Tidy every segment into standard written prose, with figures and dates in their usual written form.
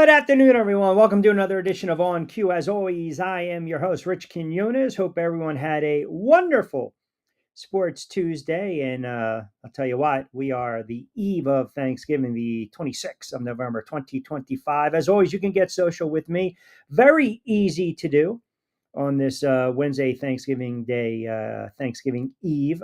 Good afternoon, everyone. Welcome to another edition of On Cue. As always, I am your host, Rich Quinones. Hope everyone had a wonderful Sports Tuesday. And I'll tell you what, we are the eve of Thanksgiving, the 26th of November, 2025. As always, you can get social with me. Very easy to do on this Wednesday, Thanksgiving Day, Thanksgiving Eve,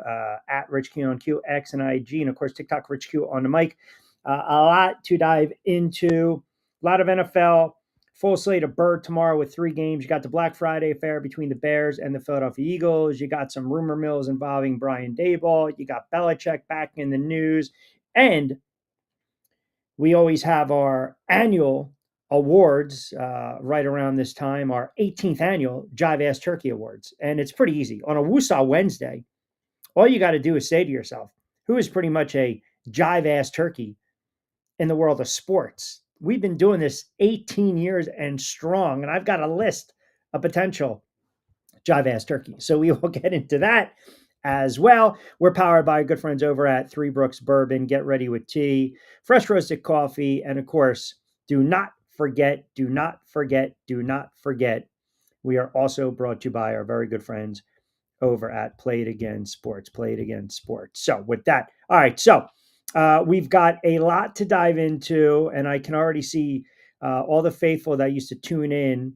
at Rich Q on Q, X and IG, and of course, TikTok, Rich Q on the mic. A lot to dive into. A lot of NFL, full slate of Bird tomorrow with 3 games. You got the Black Friday affair between the Bears and the Philadelphia Eagles. You got some rumor mills involving Brian Daboll. You got Belichick back in the news. And we always have our annual awards right around this time, our 18th annual Jive Ass Turkey Awards. And it's pretty easy. On a Woosah Wednesday, all you got to do is say to yourself, who is pretty much a Jive Ass Turkey in the world of sports? We've been doing this 18 years and strong, and I've got a list of potential Jive Ass Turkey. So we will get into that as well. We're powered by our good friends over at Three Brooks Bourbon. Get ready with tea, fresh roasted coffee, and of course, do not forget, we are also brought to you by our very good friends over at Play It Again Sports. So with that, all right, so we've got a lot to dive into, and I can already see all the faithful that used to tune in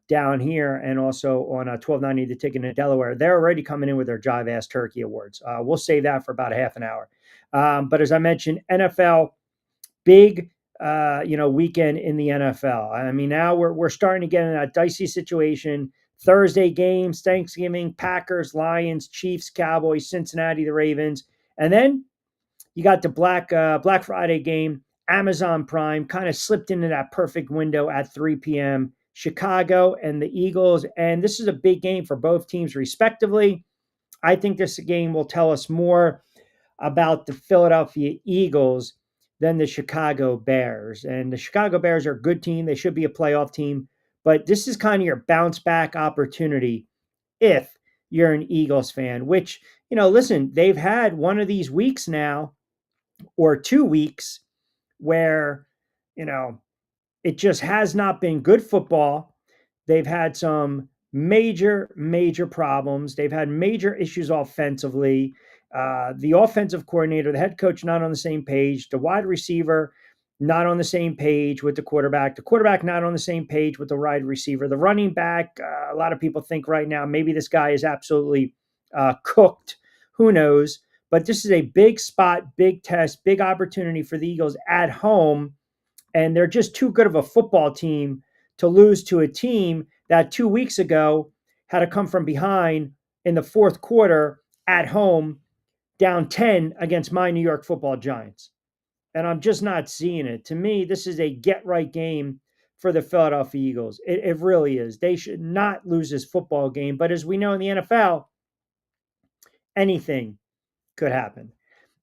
down here and also on 1290 The Ticket in Delaware. They're already coming in with their Jive Ass Turkey Awards. We'll save that for about a half an hour. But as I mentioned, NFL, big weekend in the NFL. I mean, now we're starting to get in that dicey situation. Thursday games, Thanksgiving, Packers, Lions, Chiefs, Cowboys, Cincinnati, the Ravens, and then you got the Black Friday game. Amazon Prime kind of slipped into that perfect window at 3 p.m. Chicago and the Eagles, and this is a big game for both teams respectively. I think this game will tell us more about the Philadelphia Eagles than the Chicago Bears. And the Chicago Bears are a good team. They should be a playoff team. But this is kind of your bounce back opportunity if you're an Eagles fan, which, listen, they've had one of these weeks now or 2 weeks where, it just has not been good football. They've had some major, major problems. They've had major issues offensively. The offensive coordinator, the head coach, not on the same page. The wide receiver, not on the same page with the quarterback. The quarterback, not on the same page with the wide receiver. The running back, a lot of people think right now, maybe this guy is absolutely cooked. Who knows? But this is a big spot, big test, big opportunity for the Eagles at home. And they're just too good of a football team to lose to a team that 2 weeks ago had to come from behind in the fourth quarter at home, down 10 against my New York Football Giants. And I'm just not seeing it. To me, this is a get-right game for the Philadelphia Eagles. It really is. They should not lose this football game. But as we know in the NFL, anything could happen.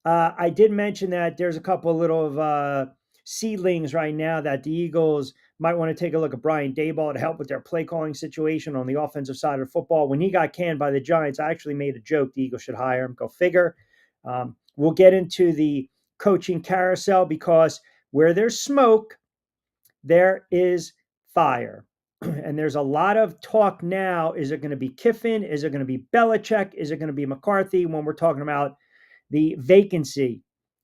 I did mention that there's a couple of little seedlings right now that the Eagles might want to take a look at Brian Daboll to help with their play calling situation on the offensive side of football. When he got canned by the Giants, I actually made a joke the Eagles should hire him. Go figure. We'll get into the coaching carousel because where there's smoke, there is fire. And there's a lot of talk now. Is it going to be Kiffin? Is it going to be Belichick? Is it going to be McCarthy when we're talking about the vacancy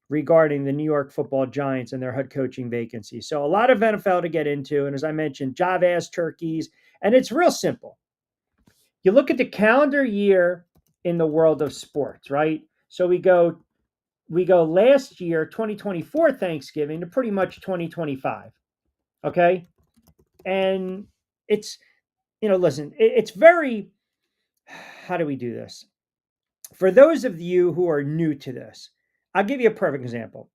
regarding the New York Football Giants and their head coaching vacancy? So a lot of NFL to get into. And as I mentioned, Jive Ass Turkeys. And it's real simple. You look at the calendar year in the world of sports, right? So we go last year, 2024 Thanksgiving, to pretty much 2025. Okay. And it's, listen, it's very, how do we do this? For those of you who are new to this, I'll give you a perfect example.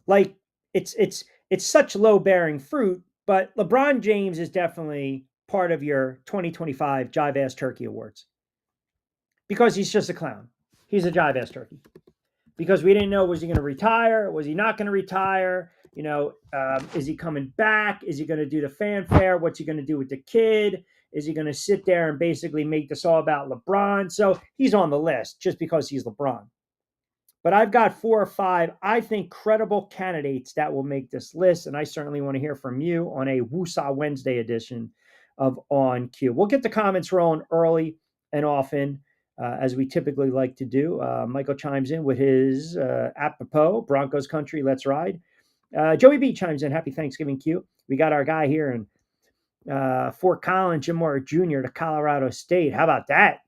Like it's such low bearing fruit, but LeBron James is definitely part of your 2025 Jive Ass Turkey Awards because he's just a clown. He's a Jive Ass Turkey because we didn't know, was he going to retire? Was he not going to retire? Is he coming back? Is he going to do the fanfare? What's he going to do with the kid? Is he going to sit there and basically make this all about LeBron? So he's on the list just because he's LeBron. But I've got 4 or 5, I think, credible candidates that will make this list. And I certainly want to hear from you on a Woosah Wednesday edition of On Cue. We'll get the comments rolling early and often, as we typically like to do. Michael chimes in with his apropos Broncos country, let's ride. Joey B chimes in, happy Thanksgiving, Q. We got our guy here in Fort Collins, Jim Moore Jr. to Colorado State. How about that?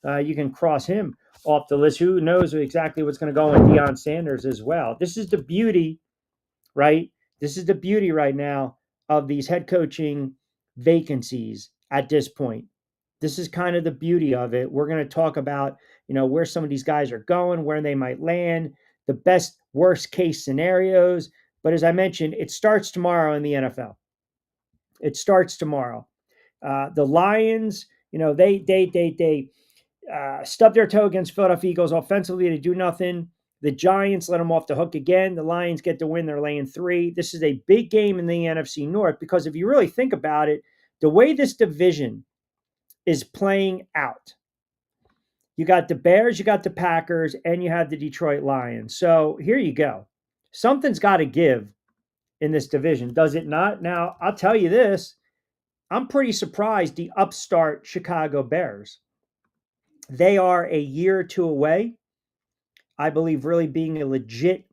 You can cross him off the list. Who knows exactly what's going to go with Deion Sanders as well? This is the beauty, right? This is the beauty right now of these head coaching vacancies at this point. This is kind of the beauty of it. We're going to talk about, where some of these guys are going, where they might land, the best, worst case scenarios. But as I mentioned, it starts tomorrow in the NFL. It starts tomorrow. The Lions, they stubbed their toe against Philadelphia Eagles offensively. They do nothing. The Giants let them off the hook again. The Lions get the win. They're laying 3. This is a big game in the NFC North because if you really think about it, the way this division is playing out, you got the Bears, you got the Packers, and you have the Detroit Lions. So here you go. Something's got to give in this division, does it not? Now, I'll tell you this. I'm pretty surprised the upstart Chicago Bears. They are a year or 2 away, I believe, really being a legit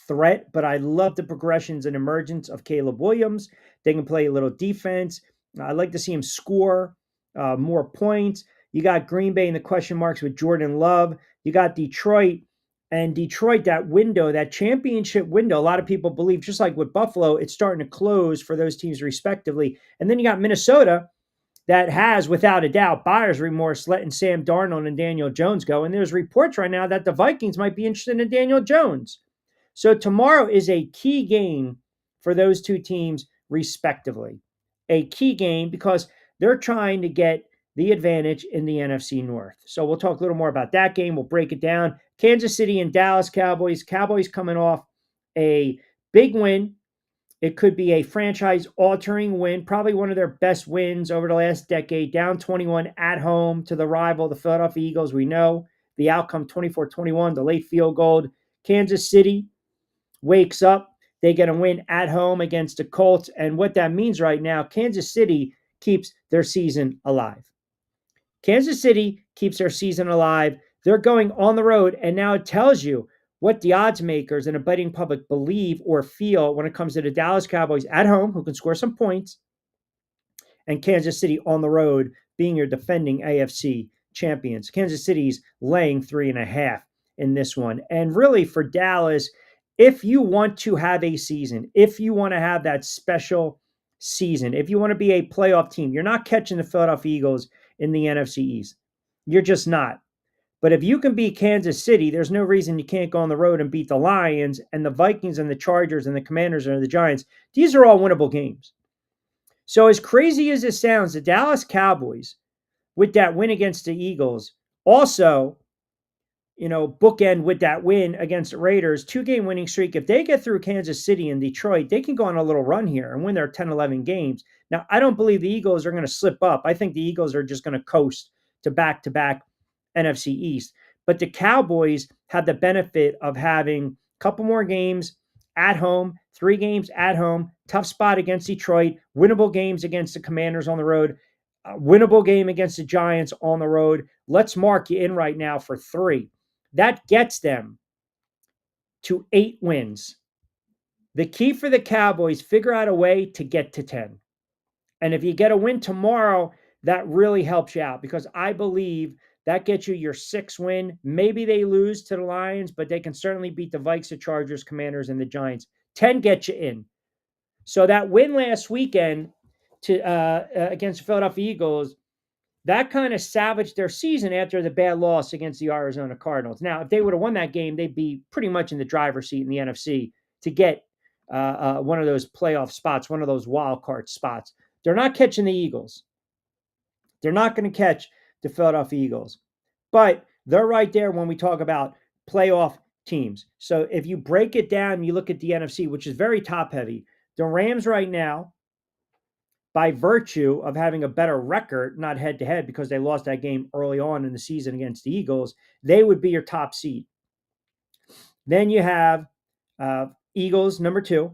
threat, but I love the progressions and emergence of Caleb Williams. They can play a little defense. I'd like to see him score more points. You got Green Bay in the question marks with Jordan Love. You got Detroit. And Detroit, that window, that championship window, a lot of people believe, just like with Buffalo, it's starting to close for those teams respectively. And then you got Minnesota that has, without a doubt, buyer's remorse letting Sam Darnold and Daniel Jones go. And there's reports right now that the Vikings might be interested in Daniel Jones. So tomorrow is a key game for those two teams respectively. A key game because they're trying to get the advantage in the NFC North. So we'll talk a little more about that game. We'll break it down. Kansas City and Dallas Cowboys. Cowboys coming off a big win. It could be a franchise-altering win, probably one of their best wins over the last decade, down 21 at home to the rival, the Philadelphia Eagles. We know the outcome, 24-21, the late field goal. Kansas City wakes up. They get a win at home against the Colts. And what that means right now, Kansas City keeps their season alive. Kansas City keeps their season alive. They're going on the road, and now it tells you what the odds makers and a betting public believe or feel when it comes to the Dallas Cowboys at home, who can score some points, and Kansas City on the road, being your defending AFC champions. Kansas City's laying 3.5 in this one. And really for Dallas, if you want to have a season, if you want to have that special season, if you want to be a playoff team, you're not catching the Philadelphia Eagles in the NFC East. You're just not. But if you can beat Kansas City, there's no reason you can't go on the road and beat the Lions and the Vikings and the Chargers and the Commanders and the Giants. These are all winnable games. So as crazy as it sounds, the Dallas Cowboys, with that win against the Eagles, also, bookend with that win against the Raiders, 2-game winning streak. If they get through Kansas City and Detroit, they can go on a little run here and win their 10, 11 games. Now, I don't believe the Eagles are going to slip up. I think the Eagles are just going to coast to back-to-back NFC East. But the Cowboys have the benefit of having a couple more games at home, 3 games at home, tough spot against Detroit, winnable games against the Commanders on the road, winnable game against the Giants on the road. Let's mark you in right now for 3. That gets them to 8 wins. The key for the Cowboys, figure out a way to get to 10. And if you get a win tomorrow, that really helps you out because I believe that gets you your 6th win. Maybe they lose to the Lions, but they can certainly beat the Vikes, the Chargers, Commanders, and the Giants. 10 gets you in. So that win last weekend against the Philadelphia Eagles, that kind of salvaged their season after the bad loss against the Arizona Cardinals. Now, if they would have won that game, they'd be pretty much in the driver's seat in the NFC to get one of those playoff spots, one of those wild card spots. They're not catching the Eagles. They're not going to catch the Philadelphia Eagles. But they're right there when we talk about playoff teams. So if you break it down, you look at the NFC, which is very top-heavy. The Rams right now, by virtue of having a better record, not head-to-head because they lost that game early on in the season against the Eagles, they would be your top seed. Then you have Eagles number 2,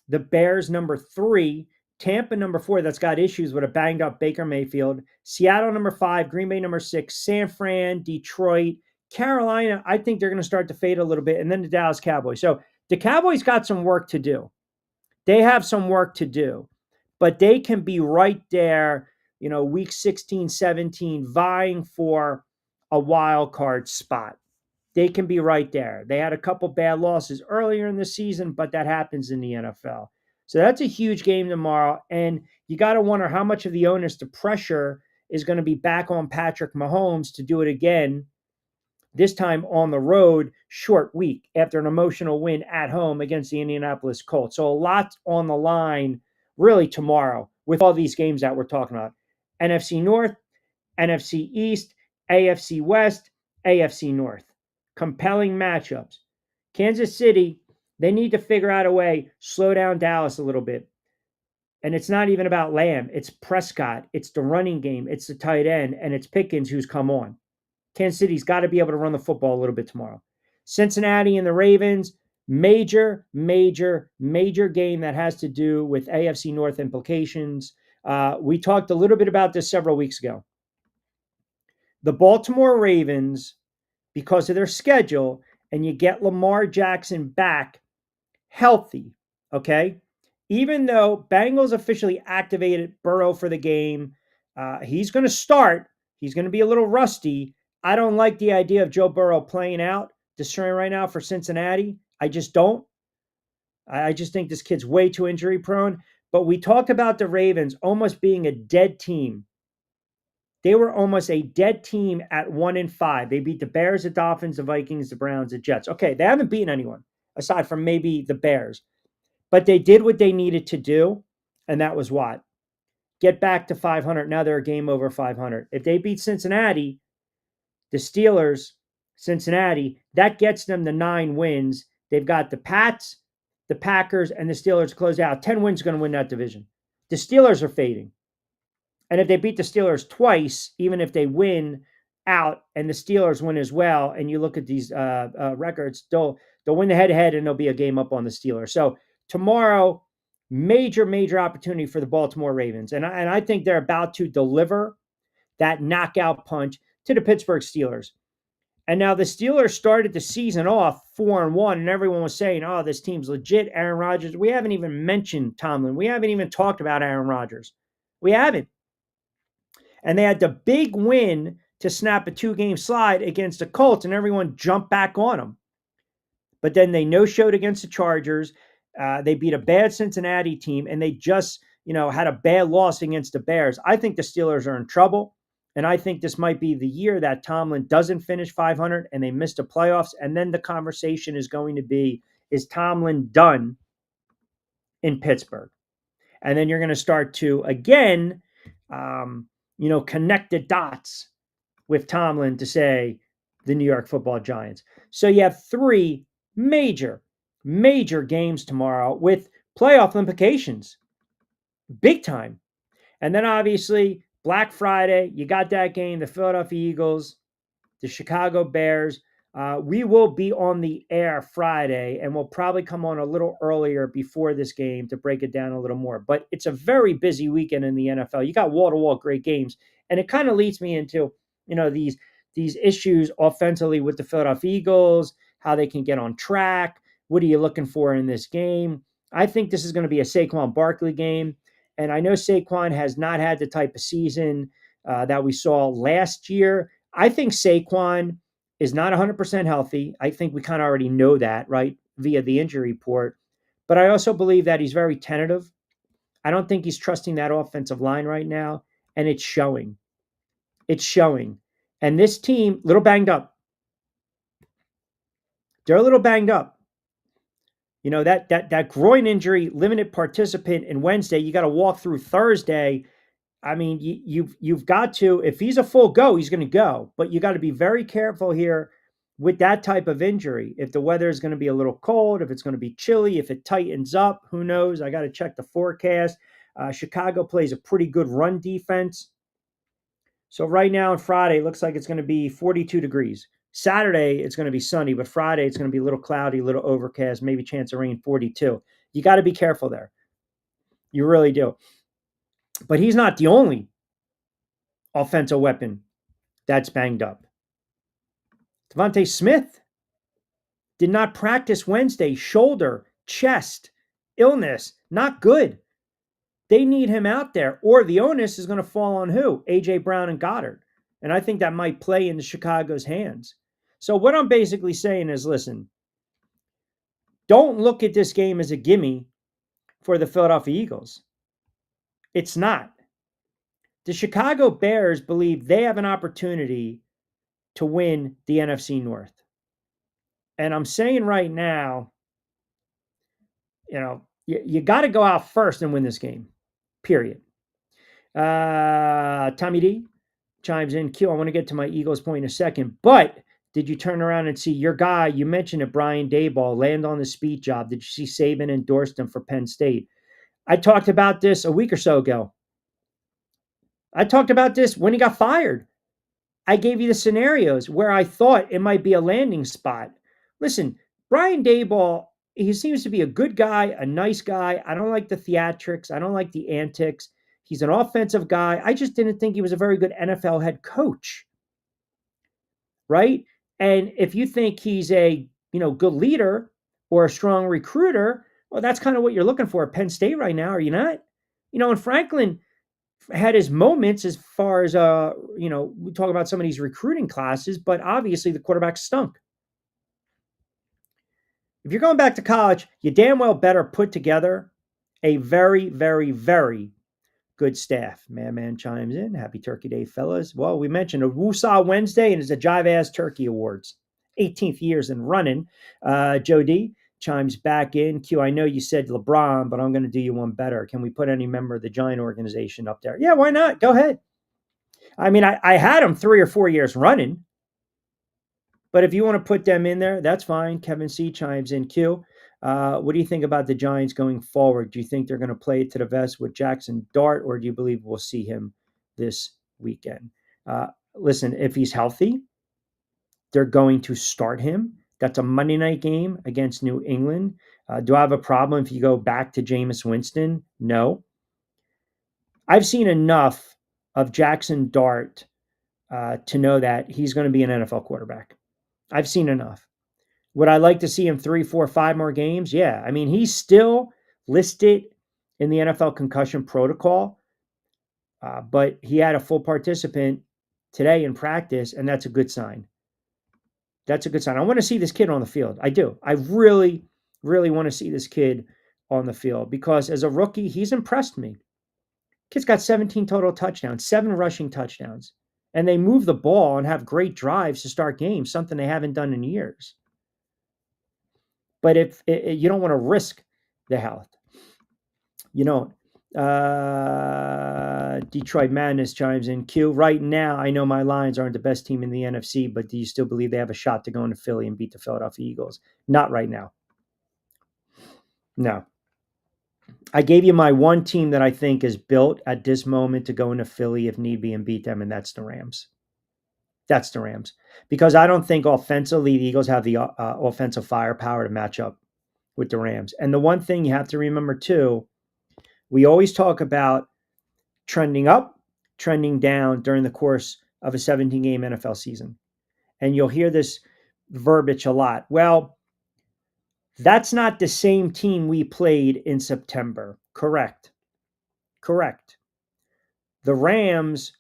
the Bears number 3, Tampa number 4 that's got issues with a banged up Baker Mayfield, Seattle number 5, Green Bay number 6, San Fran, Detroit, Carolina. I think they're going to start to fade a little bit, and then the Dallas Cowboys. So the Cowboys got some work to do. They have some work to do, but they can be right there, week 16, 17, vying for a wild card spot. They can be right there. They had a couple bad losses earlier in the season, but that happens in the NFL. So that's a huge game tomorrow. And you got to wonder how much of the onus, the pressure is going to be back on Patrick Mahomes to do it again, this time on the road, short week after an emotional win at home against the Indianapolis Colts. So a lot on the line really tomorrow with all these games that we're talking about. NFC North, NFC East, AFC West, AFC North. Compelling matchups. Kansas City, they need to figure out a way, slow down Dallas a little bit. And it's not even about Lamb. It's Prescott. It's the running game. It's the tight end. And it's Pickens who's come on. Kansas City's got to be able to run the football a little bit tomorrow. Cincinnati and the Ravens, major, major, major game that has to do with AFC North implications. We talked a little bit about this several weeks ago. The Baltimore Ravens, because of their schedule, and you get Lamar Jackson back healthy, okay? Even though Bengals officially activated Burrow for the game, he's going to start. He's going to be a little rusty. I don't like the idea of Joe Burrow playing out, destroying right now for Cincinnati. I just don't. I just think this kid's way too injury prone. But we talked about the Ravens almost being a dead team. They were almost a dead team at 1-5. They beat the Bears, the Dolphins, the Vikings, the Browns, the Jets. Okay, they haven't beaten anyone aside from maybe the Bears. But they did what they needed to do, and that was what? Get back to 500. Now they're a game over 500. If they beat Cincinnati, the Steelers, Cincinnati, that gets them the 9 wins. They've got the Pats, the Packers, and the Steelers to close out. 10 wins going to win that division. The Steelers are fading. And if they beat the Steelers twice, even if they win out and the Steelers win as well, and you look at these records, they'll win the head-to-head and there'll be a game up on the Steelers. So tomorrow, major, major opportunity for the Baltimore Ravens. And I think they're about to deliver that knockout punch to the Pittsburgh Steelers. And now the Steelers started the season off 4-1, and everyone was saying, oh, this team's legit. Aaron Rodgers. We haven't even mentioned Tomlin. We haven't even talked about Aaron Rodgers. We haven't. And they had the big win to snap a 2-game slide against the Colts, and everyone jumped back on them. But then they no-showed against the Chargers. They beat a bad Cincinnati team, and they just, had a bad loss against the Bears. I think the Steelers are in trouble, and I think this might be the year that Tomlin doesn't finish 500 and they miss the playoffs. And then the conversation is going to be, is Tomlin done in Pittsburgh? And then you're going to start to, again, connect the dots with Tomlin to say the New York Football Giants. So you have 3 major, major games tomorrow with playoff implications. Big time. And then obviously Black Friday, you got that game, the Philadelphia Eagles, the Chicago Bears. We will be on the air Friday, and we'll probably come on a little earlier before this game to break it down a little more. But it's a very busy weekend in the NFL. You got wall-to-wall great games, and it kind of leads me into these issues offensively with the Philadelphia Eagles, how they can get on track. What are you looking for in this game? I think this is going to be a Saquon Barkley game, and I know Saquon has not had the type of season that we saw last year. I think Saquon is not 100% healthy. I think we kind of already know that, right, via the injury report. But I also believe that he's very tentative. I don't think he's trusting that offensive line right now, and it's showing. It's showing. And this team, a little banged up. They're a little banged up. That groin injury, limited participant in Wednesday, you got to walk through Thursday. I mean, you've got to, if he's a full go, he's going to go. But you got to be very careful here with that type of injury. If the weather is going to be a little cold, if it's going to be chilly, if it tightens up, who knows? I got to check the forecast. Chicago plays a pretty good run defense. So right now on Friday, it looks like it's going to be 42 degrees. Saturday, it's going to be sunny, but Friday, it's going to be a little cloudy, a little overcast, maybe chance of rain, 42. You got to be careful there. You really do. But he's not the only offensive weapon that's banged up. Devontae Smith did not practice Wednesday. Shoulder, chest, illness, not good. They need him out there, or the onus is going to fall on who? A.J. Brown and Goddard. And I think that might play into Chicago's hands. So what I'm basically saying is, listen, don't look at this game as a gimme for the Philadelphia Eagles. It's not. The Chicago Bears believe they have an opportunity to win the NFC North. And I'm saying right now, you got to go out first and win this game, period. Tommy D chimes in. Q, I want to get to my Eagles point in a second, but did you turn around and see your guy? You mentioned it, Brian Daboll, land on the speed job. Did you see Saban endorsed him for Penn State? I talked about this a week or so ago. I talked about this when he got fired. I gave you the scenarios where I thought it might be a landing spot. Listen, Brian Daboll, he seems to be a good guy, a nice guy. I don't like the theatrics. I don't like the antics. He's an offensive guy. I just didn't think he was a very good NFL head coach. Right? And if you think he's a, good leader or a strong recruiter, well, that's kind of what you're looking for at Penn State right now, are you not? And Franklin had his moments as far as we talk about some of these recruiting classes, but obviously the quarterback stunk. If you're going back to college, you damn well better put together a very, very, very good staff. Man chimes in. Happy Turkey Day, fellas. Well, we mentioned a Woosah Wednesday and it's a Jive Ass Turkey Awards. 18th years and running. Joe D chimes back in. Q, I know you said LeBron, but I'm going to do you one better. Can we put any member of the Giant organization up there? Yeah, why not? Go ahead. I mean, I had them 3 or 4 years running. But if you want to put them in there, that's fine. Kevin C chimes in. Q, what do you think about the Giants going forward? Do you think they're going to play it to the vest with Jackson Dart, or do you believe we'll see him this weekend? Listen, if he's healthy, they're going to start him. That's a Monday night game against New England. Do I have a problem if you go back to Jameis Winston? No. I've seen enough of Jackson Dart to know that he's going to be an NFL quarterback. I've seen enough. Would I like to see him 3, 4, 5 more games? Yeah. I mean, he's still listed in the NFL concussion protocol, but he had a full participant today in practice, and that's a good sign. That's a good sign. I want to see this kid on the field. I do. I really, really want to see this kid on the field because as a rookie, he's impressed me. Kid's got 17 total touchdowns, 7 rushing touchdowns, and they move the ball and have great drives to start games, something they haven't done in years. But if you don't want to risk the health, Detroit Madness chimes in. Q, right now, I know my Lions aren't the best team in the NFC, but do you still believe they have a shot to go into Philly and beat the Philadelphia Eagles? Not right now. No. I gave you my one team that I think is built at this moment to go into Philly if need be and beat them, and that's the Rams. That's the Rams. Because I don't think offensively the Eagles have the offensive firepower to match up with the Rams. And the one thing you have to remember too, we always talk about trending up, trending down during the course of a 17-game NFL season. And you'll hear this verbiage a lot. Well, that's not the same team we played in September. Correct. The Rams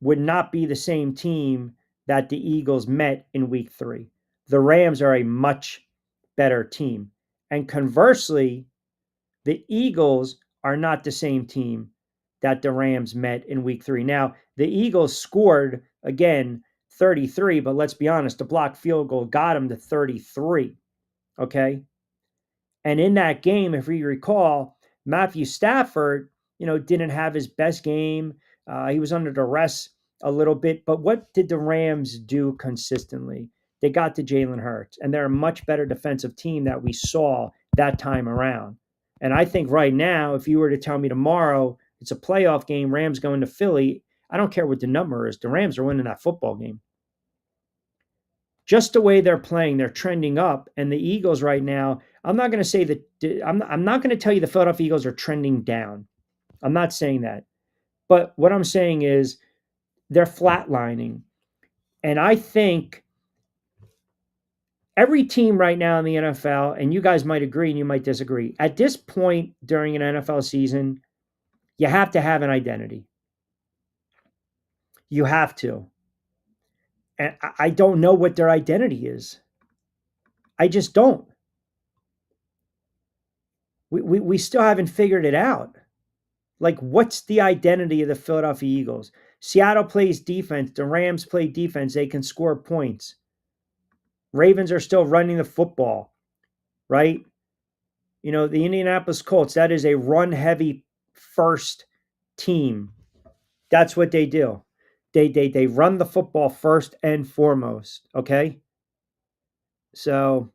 would not be the same team that the Eagles met in week 3. The Rams are a much better team. And conversely, the Eagles are not the same team that the Rams met in week 3. Now, the Eagles scored, again, 33, but let's be honest, the blocked field goal got them to 33, okay? And in that game, if you recall, Matthew Stafford, didn't have his best game. He was under duress a little bit. But what did the Rams do consistently? They got to Jalen Hurts, and they're a much better defensive team that we saw that time around. And I think right now, if you were to tell me tomorrow it's a playoff game, Rams going to Philly, I don't care what the number is. The Rams are winning that football game. Just the way they're playing, they're trending up. And the Eagles right now, I'm not going to say that, I'm not going to tell you the Philadelphia Eagles are trending down. I'm not saying that. But what I'm saying is they're flatlining. And I think every team right now in the NFL, and you guys might agree and you might disagree, at this point during an NFL season, you have to have an identity. You have to. And I don't know what their identity is. I just don't. We still haven't figured it out. Like, what's the identity of the Philadelphia Eagles? Seattle plays defense. The Rams play defense. They can score points. Ravens are still running the football, right? You know, the Indianapolis Colts, that is a run heavy first team. That's what they do. They run the football first and foremost. Okay. So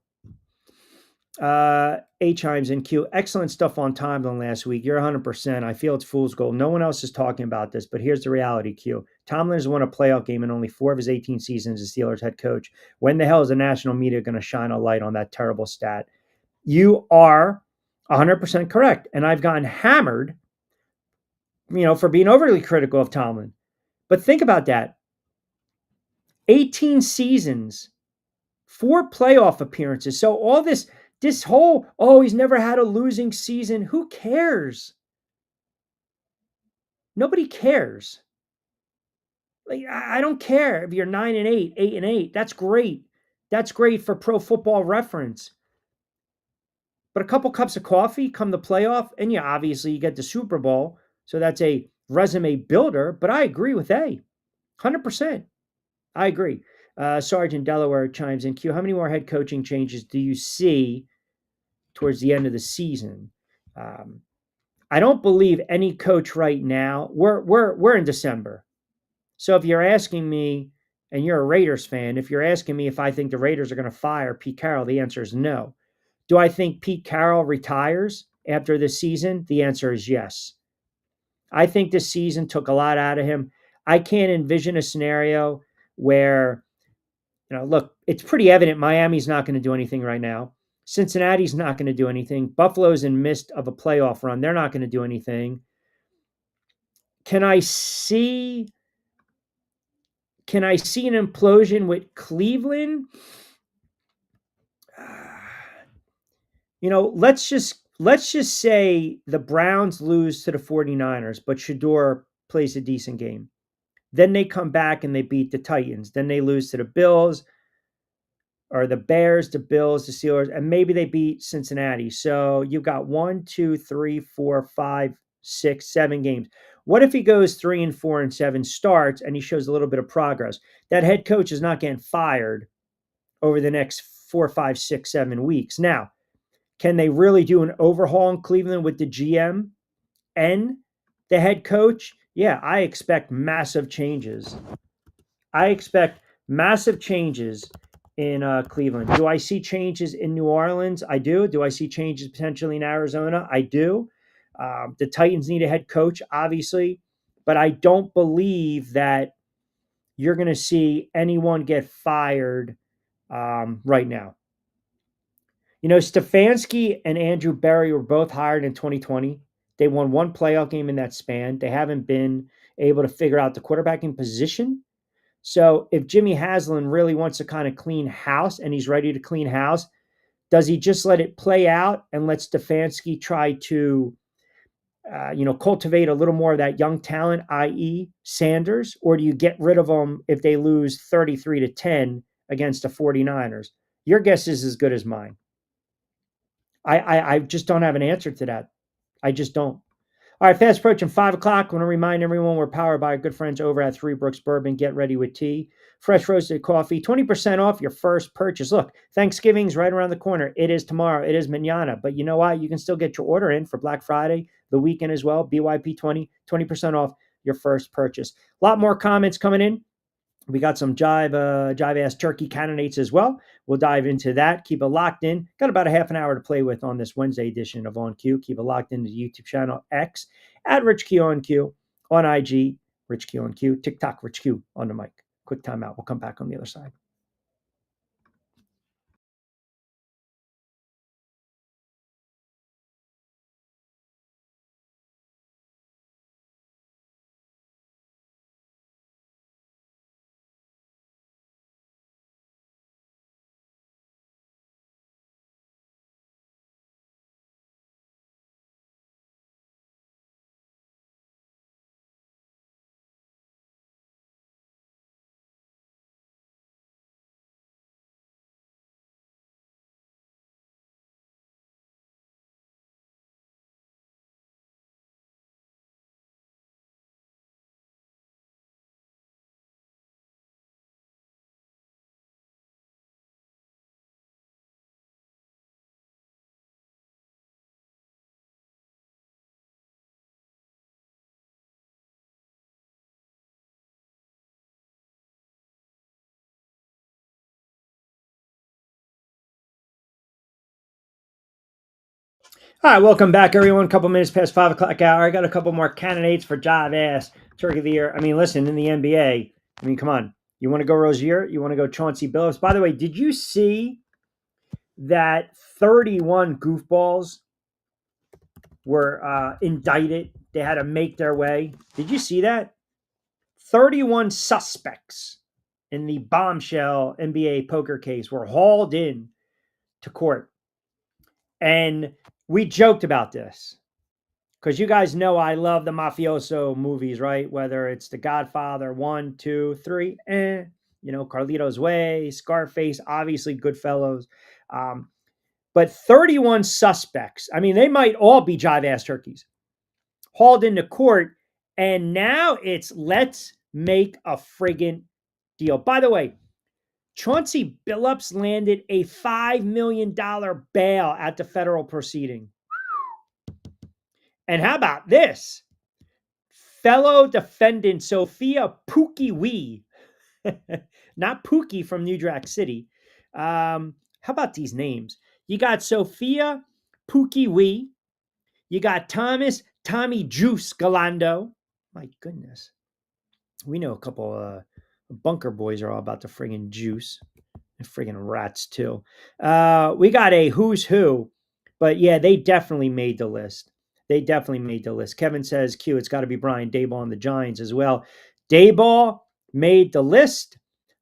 A chimes in Q. Excellent stuff on timeline last week. You're 100%. I feel it's fool's gold. No one else is talking about this, but here's the reality, Q. Tomlin has won a playoff game in only 4 of his 18 seasons as Steelers head coach. When the hell is the national media going to shine a light on that terrible stat? You are 100% correct. And I've gotten hammered, for being overly critical of Tomlin. But think about that. 18 seasons, 4 playoff appearances. So all this whole, he's never had a losing season. Who cares? Nobody cares. Like, I don't care if you're 9-8, 8-8. That's great. That's great for Pro Football Reference. But a couple cups of coffee come the playoff, and obviously you get the Super Bowl. So that's a resume builder. But I agree with A, 100%. I agree. Sergeant Delaware chimes in. Q, how many more head coaching changes do you see towards the end of the season? I don't believe any coach right now. We're in December, so if you're asking me, and you're a Raiders fan, if you're asking me if I think the Raiders are going to fire Pete Carroll, the answer is no. Do I think Pete Carroll retires after this season? The answer is yes. I think this season took a lot out of him. I can't envision a scenario where, look, it's pretty evident Miami's not going to do anything right now. Cincinnati's not going to do anything. Buffalo's in midst of a playoff run. They're not going to do anything. Can I see an implosion with Cleveland? Let's just say the Browns lose to the 49ers, but Shador plays a decent game. Then they come back and they beat the Titans. Then they lose to the Bills or the Bears, the Bills, the Steelers, and maybe they beat Cincinnati. So you've got 1, 2, 3, 4, 5, 6, 7 games. What if he goes 3 and 4 and 7 starts and he shows a little bit of progress? That head coach is not getting fired over the next 4, 5, 6, 7 weeks. Now, can they really do an overhaul in Cleveland with the GM and the head coach? Yeah, I expect massive changes. In Cleveland. Do I see changes in New Orleans? I do. Do I see changes potentially in Arizona? I do. The Titans need a head coach, obviously, but I don't believe that you're going to see anyone get fired right now. Stefanski and Andrew Berry were both hired in 2020. They won 1 playoff game in that span. They haven't been able to figure out the quarterbacking position. So if Jimmy Haslam really wants to kind of clean house and he's ready to clean house, does he just let it play out and let Stefanski try to, cultivate a little more of that young talent, i.e. Sanders? Or do you get rid of them if they lose 33-10 against the 49ers? Your guess is as good as mine. I just don't have an answer to that. I just don't. All right, fast approaching 5 o'clock. I want to remind everyone we're powered by our good friends over at Three Brooks Bourbon. Get ready with tea, fresh roasted coffee, 20% off your first purchase. Look, Thanksgiving's right around the corner. It is tomorrow. It is mañana. But you know what? You can still get your order in for Black Friday, the weekend as well. BYP20, 20% off your first purchase. A lot more comments coming in. We got some jive-ass turkey candidates as well. We'll dive into that. Keep it locked in. Got about a half an hour to play with on this Wednesday edition of On Q. Keep it locked into the YouTube channel X at Rich Q on Q, on IG, Rich Q on Q, TikTok, Rich Q on the mic. Quick timeout. We'll come back on the other side. All right, welcome back, everyone. A couple minutes past 5 o'clock hour. I got a couple more candidates for Jive Ass Turkey of the Year. I mean, listen, in the NBA, I mean, come on. You want to go Rozier? You want to go Chauncey Billups? By the way, did you see that 31 goofballs were indicted? They had to make their way. Did you see that? 31 suspects in the bombshell NBA poker case were hauled in to court. And we joked about this because you guys know I love the mafioso movies, right? Whether it's The Godfather 1, 2, 3, Carlito's Way, Scarface, obviously Goodfellas. But 31 suspects, I mean, they might all be jive ass turkeys, hauled into court. And now it's let's make a friggin' deal. By the way, Chauncey Billups landed a $5 million bail at the federal proceeding. And how about this? Fellow defendant Sophia Pookie Wee, not Pookie from New Jack City. How about these names? You got Sophia Pookie Wee. You got Thomas Tommy Juice Galando. My goodness. We know a couple bunker boys are all about the friggin' juice. And friggin' rats, too. We got a who's who. But yeah, they definitely made the list. They definitely made the list. Kevin says, Q, it's got to be Brian Dayball and the Giants as well. Dayball made the list.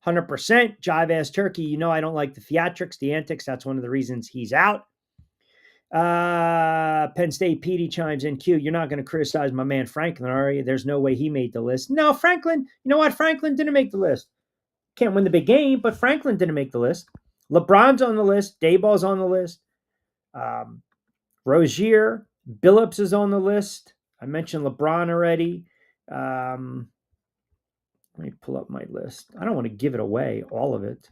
100%. Jive ass turkey. You know I don't like the theatrics, the antics. That's one of the reasons he's out. Penn State Petey chimes in. Q, you're not going to criticize my man Franklin, are you? There's no way he made the list. No, Franklin, you know what? Franklin didn't make the list. Can't win the big game, but Franklin didn't make the list. LeBron's on the list. Dayball's on the list. Rozier, Billups is on the list. I mentioned LeBron already. Let me pull up my list. I don't want to give it away, all of it.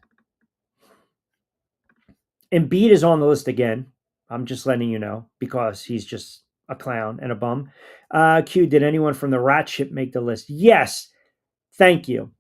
Embiid is on the list again. I'm just letting you know because he's just a clown and a bum. Q, did anyone from the Rat Ship make the list? Yes. Thank you.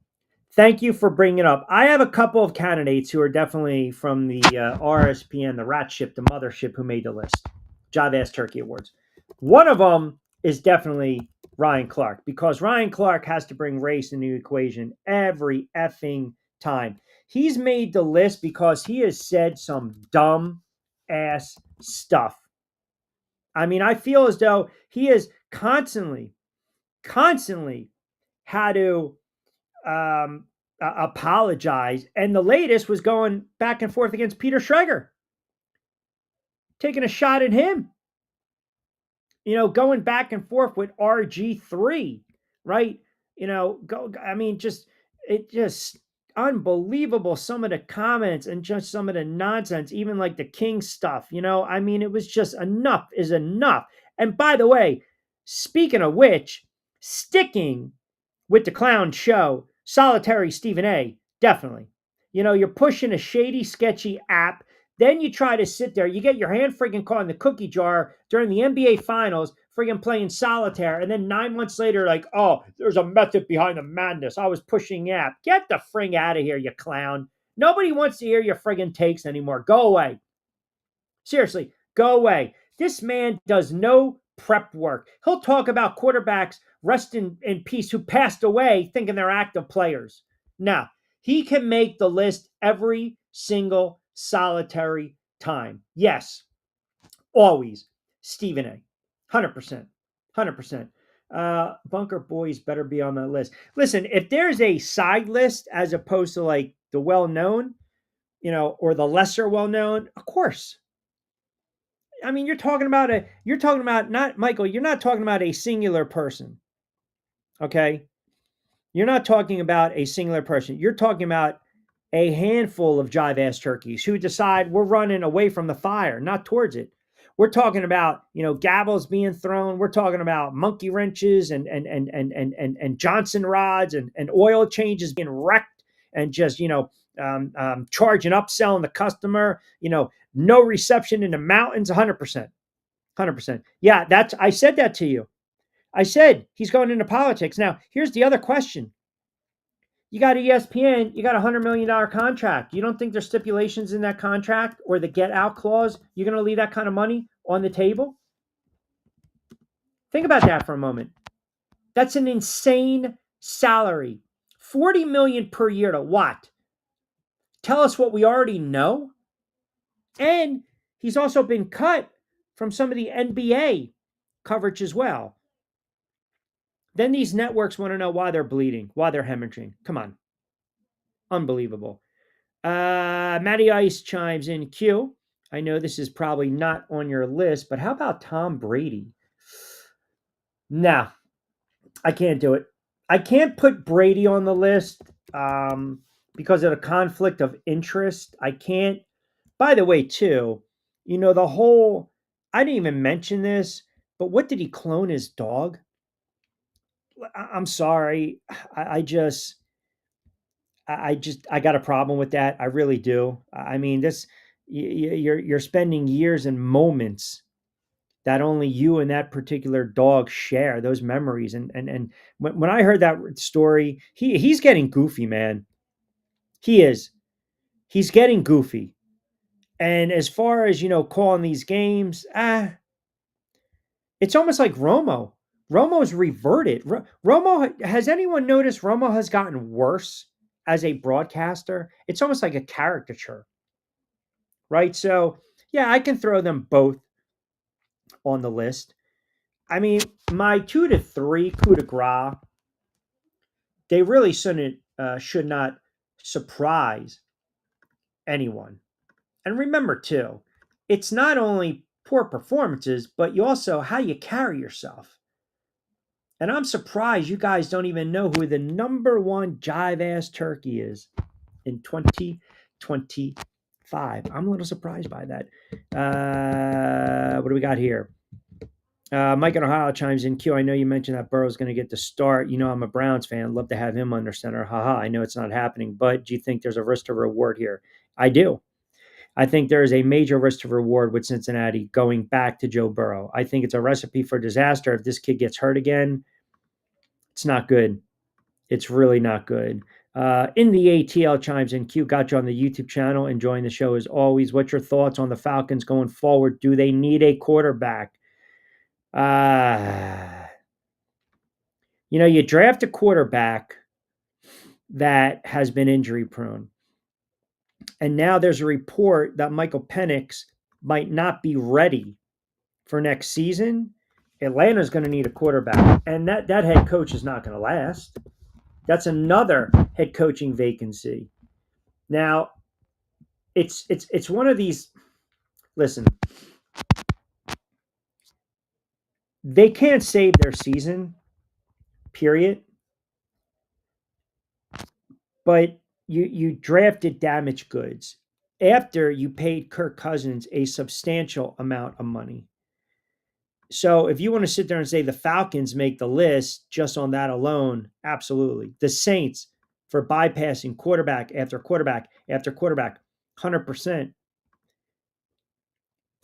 Thank you for bringing it up. I have a couple of candidates who are definitely from the RSPN, the Rat Ship, the Mothership, who made the list. Jive Ass Turkey Awards. One of them is definitely Ryan Clark because Ryan Clark has to bring race into the equation every effing time. He's made the list because he has said some dumb ass stuff. I mean, I feel as though he has constantly had to apologize. And the latest was going back and forth against Peter Schrager, taking a shot at him. Going back and forth with RG3, right? Just unbelievable. Some of the comments and just some of the nonsense, even like the King stuff, it was just enough is enough. And by the way, speaking of which, sticking with the clown show, Solitary Stephen A, definitely. You're pushing a shady, sketchy app. Then you try to sit there. You get your hand friggin' caught in the cookie jar during the NBA Finals, friggin' playing solitaire. And then 9 months later, like, oh, there's a method behind the madness. I was pushing the app. Get the fring out of here, you clown. Nobody wants to hear your friggin' takes anymore. Go away. Seriously, go away. This man does no prep work. He'll talk about quarterbacks, rest in peace, who passed away thinking they're active players. Now, he can make the list every single solitary time. Yes, always. Stephen A. 100%. 100%. Bunker boys better be on that list. Listen, if there's a side list as opposed to like the well-known, or the lesser well-known, of course. I mean, you're talking about not Michael, you're not talking about a singular person. Okay? You're not talking about a singular person. You're talking about a handful of jive ass turkeys who decide we're running away from the fire, not towards it. We're talking about, gavels being thrown. We're talking about monkey wrenches and Johnson rods and oil changes being wrecked and just, charging up, selling the customer, no reception in the mountains, 100%. 100%. Yeah, I said that to you. I said he's going into politics. Now, here's the other question. You got ESPN, you got a $100 million contract. You don't think there's stipulations in that contract or the get out clause? You're going to leave that kind of money? on the table? Think about that for a moment. That's an insane salary. 40 million per year to what? Tell us what we already know? And he's also been cut from some of the NBA coverage as well. Then these networks want to know why they're bleeding, why they're hemorrhaging. Come on. Unbelievable. Matty Ice chimes in Q. I know this is probably not on your list, but how about Tom Brady? Nah, I can't do it. I can't put Brady on the list because of the conflict of interest. I can't. By the way, too, the whole, I didn't even mention this, but what did he clone his dog? I'm sorry. I just, I got a problem with that. I really do. I mean, you're spending years and moments that only you and that particular dog share those memories. And when I heard that story, he's getting goofy, man. He is. He's getting goofy. And as far as calling these games, it's almost like Romo. Romo's reverted. Romo, has anyone noticed Romo has gotten worse as a broadcaster? It's almost like a caricature, right? So, yeah, I can throw them both on the list. I mean, my 2 to 3 coup de grace, they really should not surprise anyone. And remember, too, it's not only poor performances, but you also how you carry yourself. And I'm surprised you guys don't even know who the number one jive ass turkey is in 2025. I'm a little surprised by that. What do we got here? Mike in Ohio chimes in. Q, I know you mentioned that Burrow's going to get the start. I'm a Browns fan. Love to have him under center. Haha, I know it's not happening, but do you think there's a risk to reward here? I do. I think there is a major risk to reward with Cincinnati going back to Joe Burrow. I think it's a recipe for disaster. If this kid gets hurt again, it's not good. It's really not good. In the ATL chimes in. Q, got you on the YouTube channel. Enjoying the show as always. What's your thoughts on the Falcons going forward? Do they need a quarterback? You draft a quarterback that has been injury prone. And now there's a report that Michael Penix might not be ready for next season. Atlanta's going to need a quarterback. And that head coach is not going to last. That's another head coaching vacancy. Now, it's one of these. Listen, they can't save their season, period. But you drafted damaged goods after you paid Kirk Cousins a substantial amount of money. So if you want to sit there and say the Falcons make the list just on that alone, absolutely. The Saints for bypassing quarterback after quarterback after quarterback, 100%.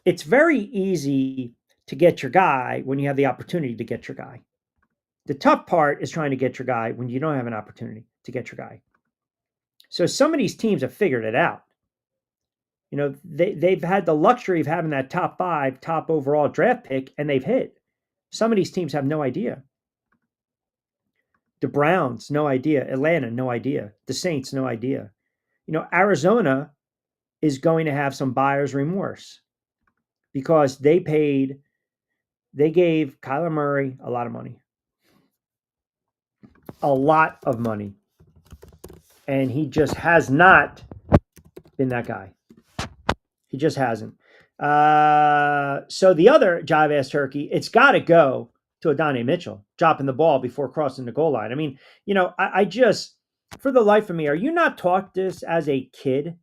It's very easy to get your guy when you have the opportunity to get your guy. The tough part is trying to get your guy when you don't have an opportunity to get your guy. So some of these teams have figured it out. They've had the luxury of having that top 5, top overall draft pick, and they've hit. Some of these teams have no idea. The Browns, no idea. Atlanta, no idea. The Saints, no idea. Arizona is going to have some buyer's remorse because they gave Kyler Murray a lot of money. A lot of money. And he just has not been that guy. He just hasn't. So the other jive ass turkey, it's got to go to Adonai Mitchell, dropping the ball before crossing the goal line. I mean, I just, for the life of me, are you not taught this as a kid?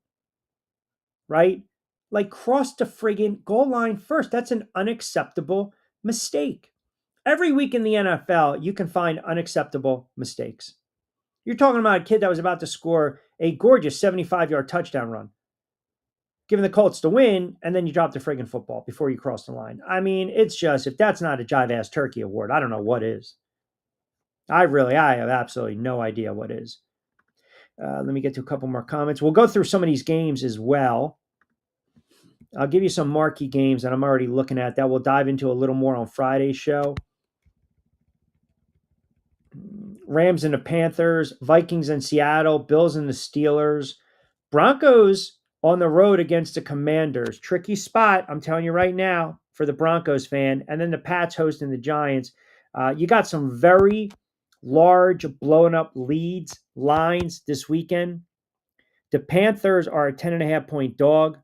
Right? Like, cross the friggin' goal line first. That's an unacceptable mistake. Every week in the NFL, you can find unacceptable mistakes. You're talking about a kid that was about to score a gorgeous 75-yard touchdown run, giving the Colts the win, and then you drop the friggin' football before you cross the line. I mean, it's just, if that's not a jive-ass turkey award, I don't know what is. I have absolutely no idea what is. Let me get to a couple more comments. We'll go through some of these games as well. I'll give you some marquee games that I'm already looking at that we'll dive into a little more on Friday's show. Rams and the Panthers, Vikings and Seattle, Bills and the Steelers, Broncos on the road against the Commanders. Tricky spot, I'm telling you right now, for the Broncos fan. And then the Pats hosting the Giants. You got some very large, blown up leads, lines this weekend. The Panthers are a 10.5 point dog.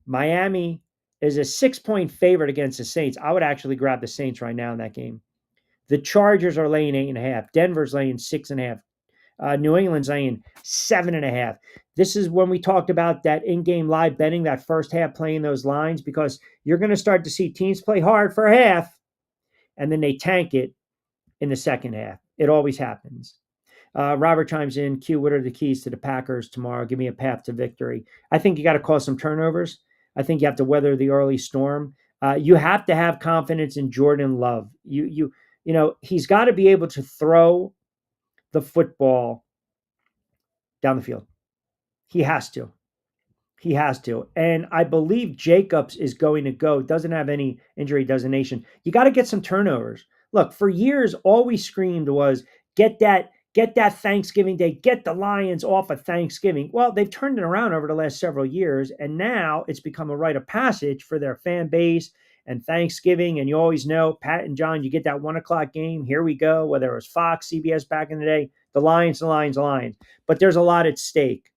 Miami is a 6 point favorite against the Saints. I would actually grab the Saints right now in that game. The Chargers are laying 8.5. Denver's laying 6.5. New England's laying 7.5. This is when we talked about that in-game live betting, that first half playing those lines, because you're going to start to see teams play hard for half, and then they tank it in the second half. It always happens. Robert chimes in, Q, what are the keys to the Packers tomorrow? Give me a path to victory. I think you got to cause some turnovers. I think you have to weather the early storm. You have to have confidence in Jordan Love. He's got to be able to throw the football down the field. He has to. He has to. And I believe Jacobs is going to go. Doesn't have any injury designation. You got to get some turnovers. Look, for years, all we screamed was get that Thanksgiving Day, get the Lions off of Thanksgiving. Well, they've turned it around over the last several years, and now it's become a rite of passage for their fan base and Thanksgiving. And you always know, Pat and John, you get that 1 o'clock game. Here we go. Whether it was Fox, CBS back in the day, the Lions. But there's a lot at stake.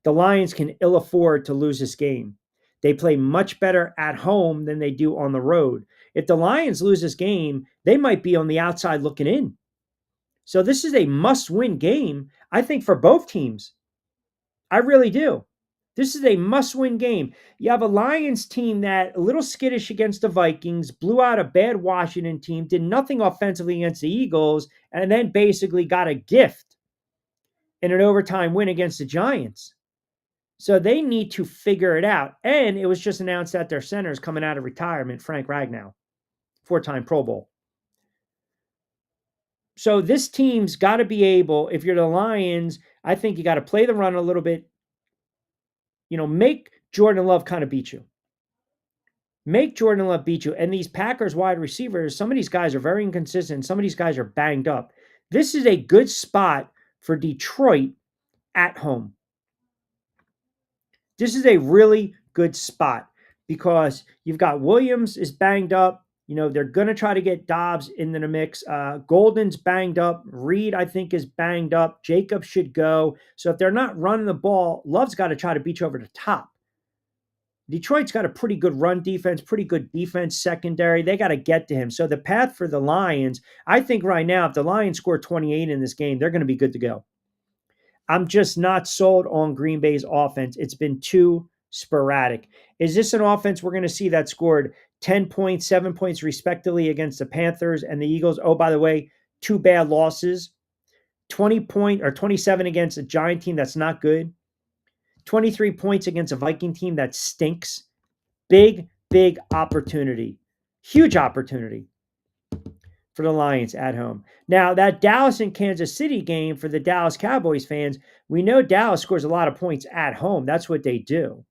The Lions can ill afford to lose this game. They play much better at home than they do on the road. If the Lions lose this game, they might be on the outside looking in. So this is a must-win game, I think, for both teams. I really do. This is a must-win game. You have a Lions team that a little skittish against the Vikings, blew out a bad Washington team, did nothing offensively against the Eagles, and then basically got a gift in an overtime win against the Giants. So they need to figure it out. And it was just announced that their center is coming out of retirement, Frank Ragnow, 4-time Pro Bowl. So this team's got to be able, if you're the Lions, I think you got to play the run a little bit. Make Jordan Love kind of beat you. Make Jordan Love beat you. And these Packers wide receivers, some of these guys are very inconsistent. Some of these guys are banged up. This is a good spot for Detroit at home. This is a really good spot because you've got Williams is banged up. They're going to try to get Dobbs into the mix. Golden's banged up. Reed, I think, is banged up. Jacob should go. So if they're not running the ball, Love's got to try to beat you over the top. Detroit's got a pretty good run defense, pretty good defense secondary. They got to get to him. So the path for the Lions, I think right now, if the Lions score 28 in this game, they're going to be good to go. I'm just not sold on Green Bay's offense. It's been too sporadic. Is this an offense we're going to see that scored 10 points, 7 points respectively against the Panthers and the Eagles? Oh, by the way, 2 bad losses. 27 against a Giant team that's not good. 23 points against a Viking team that stinks. Big opportunity. Huge opportunity for the Lions at home. Now, that Dallas and Kansas City game for the Dallas Cowboys fans, we know Dallas scores a lot of points at home. That's what they do.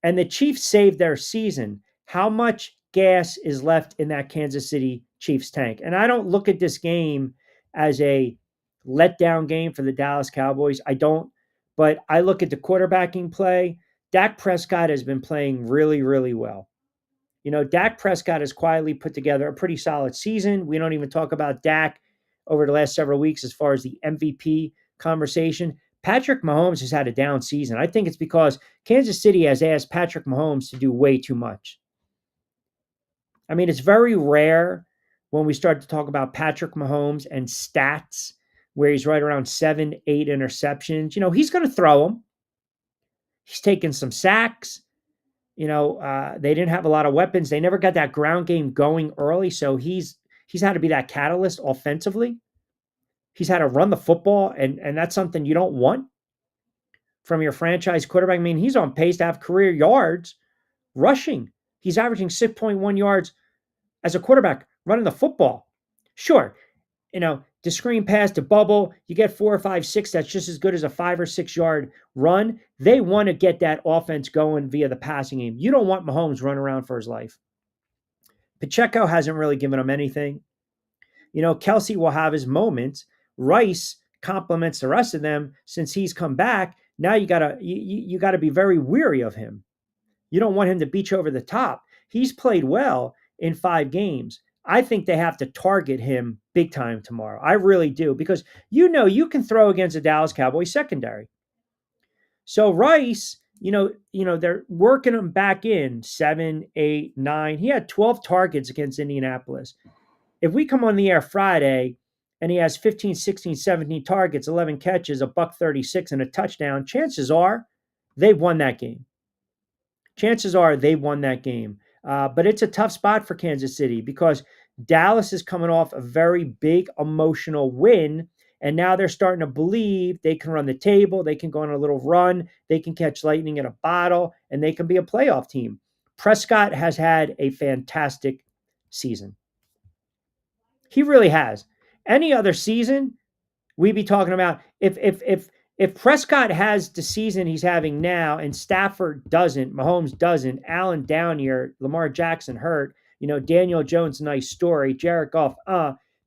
And the Chiefs saved their season. How much gas is left in that Kansas City Chiefs tank? And I don't look at this game as a letdown game for the Dallas Cowboys. I don't. But I look at the quarterbacking play. Dak Prescott has been playing really, really well. Dak Prescott has quietly put together a pretty solid season. We don't even talk about Dak over the last several weeks as far as the MVP conversation. Patrick Mahomes has had a down season. I think it's because Kansas City has asked Patrick Mahomes to do way too much. I mean, it's very rare when we start to talk about Patrick Mahomes and stats where he's right around 7, 8 interceptions. He's going to throw them. He's taken some sacks. They didn't have a lot of weapons. They never got that ground game going early. So he's had to be that catalyst offensively. He's had to run the football, and that's something you don't want from your franchise quarterback. I mean, he's on pace to have career yards rushing. He's averaging 6.1 yards as a quarterback running the football. Sure, the screen pass, the bubble, you get 4 or 5, 6. That's just as good as a 5 or 6 yard run. They want to get that offense going via the passing game. You don't want Mahomes running around for his life. Pacheco hasn't really given him anything. Kelsey will have his moments. Rice complements the rest of them since he's come back. Now you gotta be very weary of him. You don't want him to beat you over the top. He's played well in 5 games. I think they have to target him big time tomorrow. I really do because you can throw against the Dallas Cowboys secondary. So Rice, they're working him back in 7, 8, 9. He had 12 targets against Indianapolis. If we come on the air Friday and he has 15, 16, 17 targets, 11 catches, a buck 36 and a touchdown, chances are they've won that game. Chances are they won that game. But it's a tough spot for Kansas City because Dallas is coming off a very big emotional win. And now they're starting to believe they can run the table. They can go on a little run. They can catch lightning in a bottle and they can be a playoff team. Prescott has had a fantastic season. He really has. Any other season, we'd be talking about if Prescott has the season he's having now and Stafford doesn't, Mahomes doesn't, Allen down here, Lamar Jackson hurt, Daniel Jones, nice story, Jared Goff,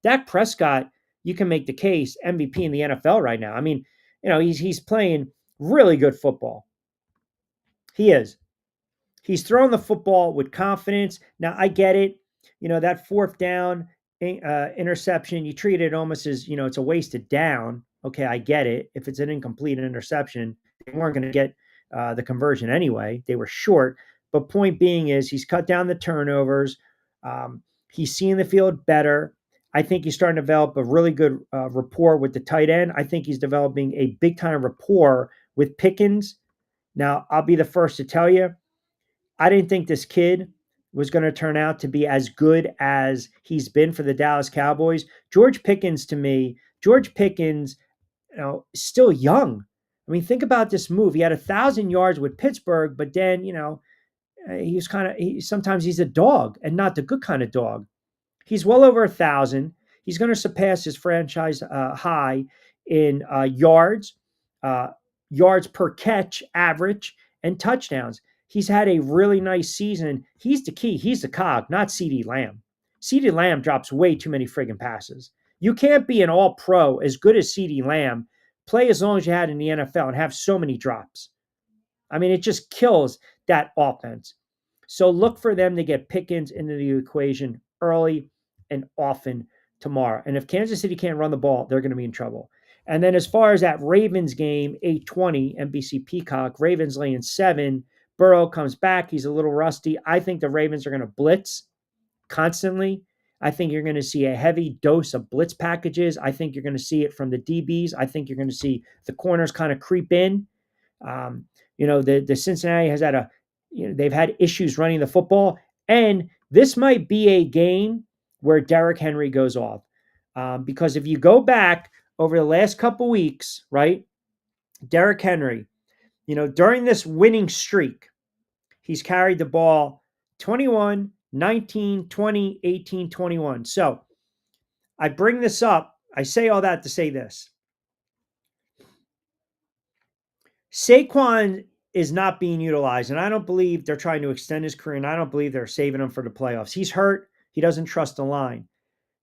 Dak Prescott, you can make the case MVP in the NFL right now. I mean, he's playing really good football. He is. He's throwing the football with confidence. Now, I get it. That fourth down interception, you treat it almost as, it's a wasted down. Okay, I get it. If it's an incomplete interception, they weren't going to get the conversion anyway. They were short. But point being is he's cut down the turnovers. He's seeing the field better. I think he's starting to develop a really good rapport with the tight end. I think he's developing a big-time rapport with Pickens. Now, I'll be the first to tell you, I didn't think this kid was going to turn out to be as good as he's been for the Dallas Cowboys. George Pickens, still young. I mean, think about this move. He had 1,000 yards with Pittsburgh, but then, he was sometimes he's a dog and not the good kind of dog. He's well over 1,000. He's going to surpass his franchise high in yards per catch average, and touchdowns. He's had a really nice season. He's the key. He's the cog, not CeeDee Lamb. CeeDee Lamb drops way too many friggin' passes. You can't be an all-pro as good as CeeDee Lamb, play as long as you had in the NFL, and have so many drops. I mean, it just kills that offense. So look for them to get Pickens into the equation early and often tomorrow. And if Kansas City can't run the ball, they're going to be in trouble. And then as far as that Ravens game, 8:20, NBC Peacock, Ravens laying 7. Burrow comes back. He's a little rusty. I think the Ravens are going to blitz constantly. I think you're going to see a heavy dose of blitz packages. I think you're going to see it from the DBs. I think you're going to see the corners kind of creep in. The Cincinnati has had they've had issues running the football. And this might be a game where Derrick Henry goes off. Because if you go back over the last couple weeks, right, Derrick Henry, during this winning streak, he's carried the ball 21, 19, 20, 18, 21. So I bring this up. I say all that to say this. Saquon is not being utilized, and I don't believe they're trying to extend his career, and I don't believe they're saving him for the playoffs. He's hurt. He doesn't trust the line.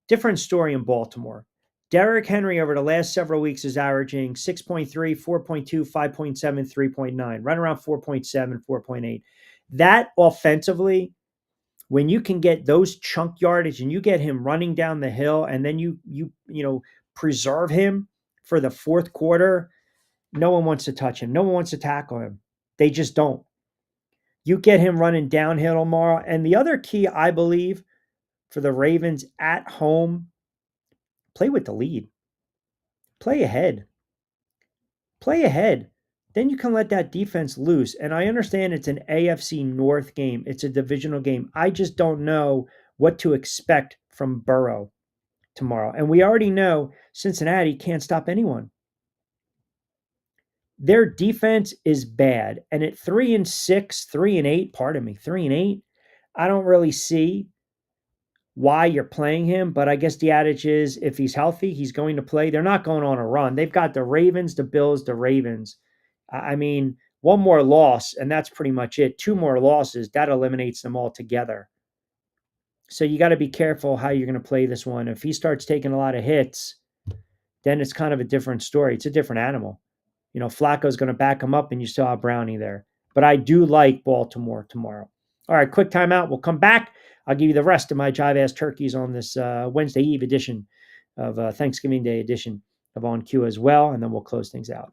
Different story in Baltimore. Derrick Henry over the last several weeks is averaging 6.3, 4.2, 5.7, 3.9, right around 4.7, 4.8. That offensively, when you can get those chunk yardage and you get him running down the hill and then you preserve him for the fourth quarter, no one wants to touch him. No one wants to tackle him. They just don't. You get him running downhill tomorrow. And the other key, I believe, for the Ravens at home, play with the lead. Play ahead. Play ahead. Then you can let that defense loose. And I understand it's an AFC North game. It's a divisional game. I just don't know what to expect from Burrow tomorrow. And we already know Cincinnati can't stop anyone. Their defense is bad. And at 3-6, 3-8, 3-8, I don't really see why you're playing him, but I guess the adage is if he's healthy, he's going to play. They're not going on a run. They've got the Ravens, the Bills, the Ravens. I mean, one more loss, and that's pretty much it. Two more losses, that eliminates them altogether. So you got to be careful how you're going to play this one. If he starts taking a lot of hits, then it's kind of a different story. It's a different animal. Flacco's going to back him up, and you still have Brownie there. But I do like Baltimore tomorrow. All right, quick timeout. We'll come back. I'll give you the rest of my Jive Ass Turkeys on this Wednesday Eve edition of Thanksgiving Day edition of On Q as well, and then we'll close things out.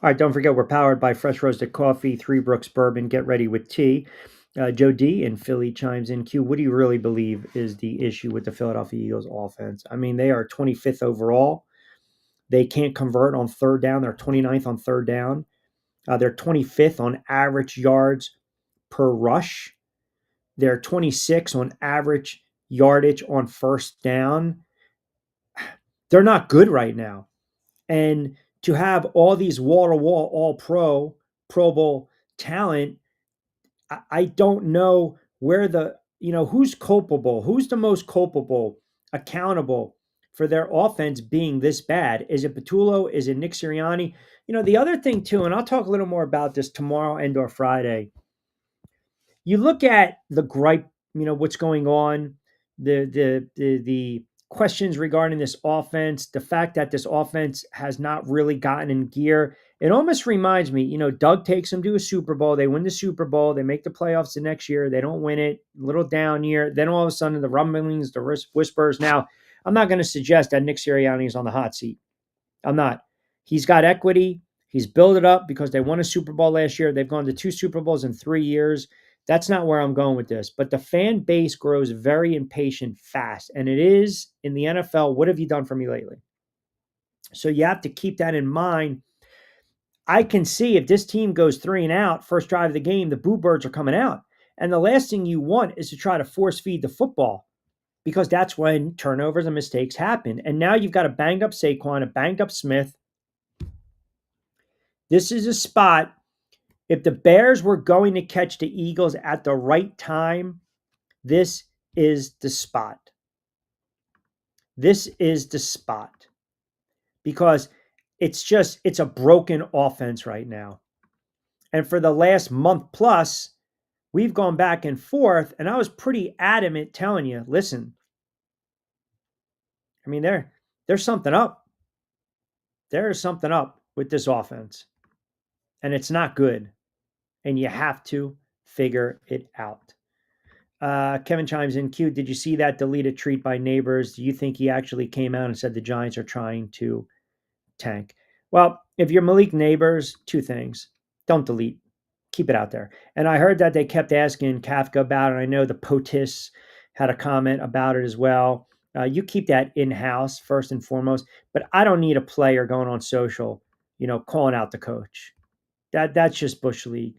All right, don't forget we're powered by fresh roasted coffee, Three Brooks Bourbon. Get ready with tea. Joe D in Philly chimes in. Q, what do you really believe is the issue with the Philadelphia Eagles offense? I mean, they are 25th overall. They can't convert on third down. They're 29th on third down. They're 25th on average yards per rush. They're 26 on average yardage on first down. They're not good right now. And to have all these wall to wall, all pro, Pro Bowl talent, I don't know where who's culpable, who's the most culpable, accountable for their offense being this bad. Is it Patullo? Is it Nick Sirianni? The other thing too, and I'll talk a little more about this tomorrow and or Friday. You look at the gripe, what's going on, the questions regarding this offense, the fact that this offense has not really gotten in gear. It almost reminds me, Doug takes them to a Super Bowl. They win the Super Bowl. They make the playoffs the next year. They don't win it. Little down year. Then all of a sudden, the rumblings, the whispers. Now, I'm not going to suggest that Nick Sirianni is on the hot seat. I'm not. He's got equity. He's built it up because they won a Super Bowl last year. They've gone to two Super Bowls in 3 years. That's not where I'm going with this. But the fan base grows very impatient fast. And it is in the NFL. What have you done for me lately? So you have to keep that in mind. I can see if this team goes 3-and-out, first drive of the game, the boo birds are coming out. And the last thing you want is to try to force feed the football because that's when turnovers and mistakes happen. And now you've got a banged up Saquon, a banged up Smith. This is a spot. If the Bears were going to catch the Eagles at the right time, this is the spot. This is the spot because it's a broken offense right now. And for the last month plus, we've gone back and forth, and I was pretty adamant telling you, listen, I mean, there's something up. There is something up with this offense, and it's not good. And you have to figure it out. Kevin chimes in. Q, did you see that deleted tweet by Neighbors? Do you think he actually came out and said the Giants are trying to tank? Well, if you're Malik Neighbors, two things. Don't delete. Keep it out there. And I heard that they kept asking Kafka about it. I know the POTUS had a comment about it as well. You keep that in-house first and foremost. But I don't need a player going on social, calling out the coach. That's just Bush League.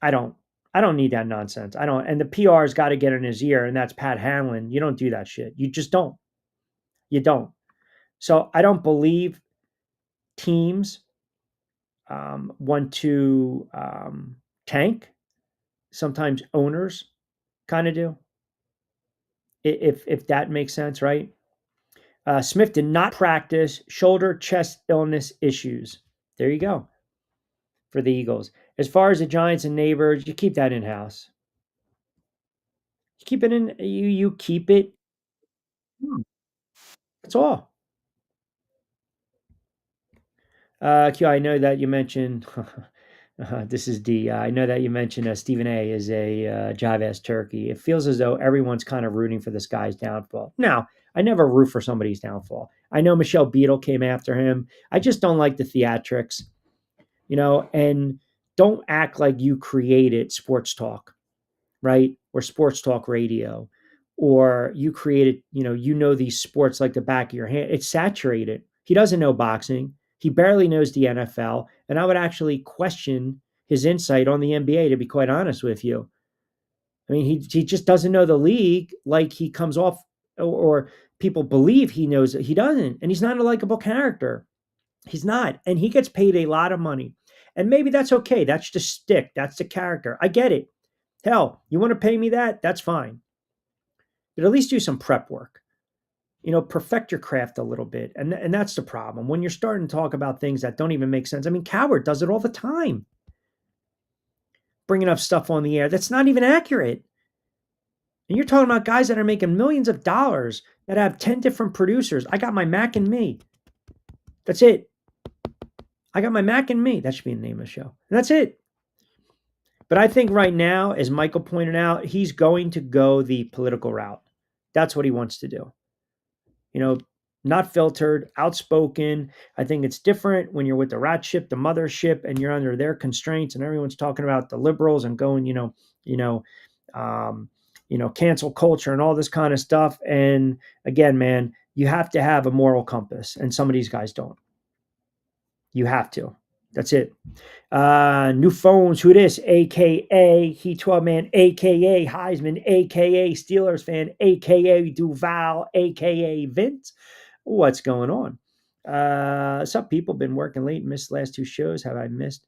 I don't. I don't need that nonsense. I don't. And the PR's got to get in his ear, and that's Pat Hanlon. You don't do that shit. You just don't. You don't. So I don't believe teams want to tank. Sometimes owners kind of do, if that makes sense, right? Smith did not practice, shoulder, chest illness issues. There you go for the Eagles. As far as the Giants and Neighbors, you keep that in house. You keep it in. You keep it. That's all. Q, I know that you mentioned This is D. I know that you mentioned Stephen A. is a jive ass turkey. It feels as though everyone's kind of rooting for this guy's downfall. Now, I never root for somebody's downfall. I know Michelle Beadle came after him. I just don't like the theatrics, and don't act like you created sports talk, right? Or sports talk radio, or you created, these sports like the back of your hand. It's saturated. He doesn't know boxing. He barely knows the NFL. And I would actually question his insight on the NBA, to be quite honest with you. I mean, he just doesn't know the league like he comes off, or people believe he knows it. He doesn't. And he's not a likable character. He's not. And he gets paid a lot of money. And maybe that's okay. That's the stick. That's the character. I get it. Hell, you want to pay me that? That's fine. But at least do some prep work. Perfect your craft a little bit. And that's the problem. When you're starting to talk about things that don't even make sense. I mean, Coward does it all the time. Bringing up stuff on the air that's not even accurate. And you're talking about guys that are making millions of dollars that have 10 different producers. I got my Mac and me. That's it. I got my Mac and me. That should be the name of the show. And that's it. But I think right now, as Michael pointed out, he's going to go the political route. That's what he wants to do. Not filtered, outspoken. I think it's different when you're with the rat ship, the mothership, and you're under their constraints, and everyone's talking about the liberals and going, cancel culture and all this kind of stuff. And again, man, you have to have a moral compass, and some of these guys don't. You have to. That's it. New phones, who this? AKA Heat 12 man, AKA Heisman, AKA Steelers fan, AKA Duval, AKA Vince. What's going on? Some people been working late, missed the last two shows. Have I missed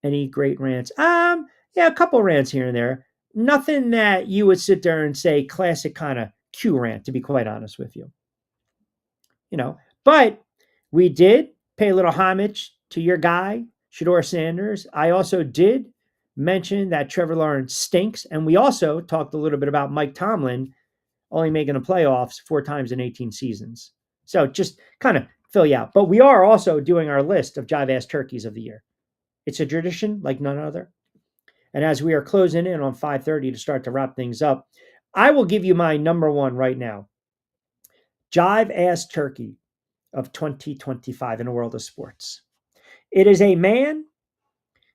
any great rants? Yeah, a couple rants here and there. Nothing that you would sit there and say classic kind of Q rant, to be quite honest with you. But we did pay a little homage to your guy, Shador Sanders. I also did mention that Trevor Lawrence stinks. And we also talked a little bit about Mike Tomlin only making the playoffs 4 times in 18 seasons. So just kind of fill you out. But we are also doing our list of jive ass turkeys of the year. It's a tradition like none other. And as we are closing in on 5:30 to start to wrap things up, I will give you my number one right now. Jive ass turkey of 2025 in the world of sports. It is a man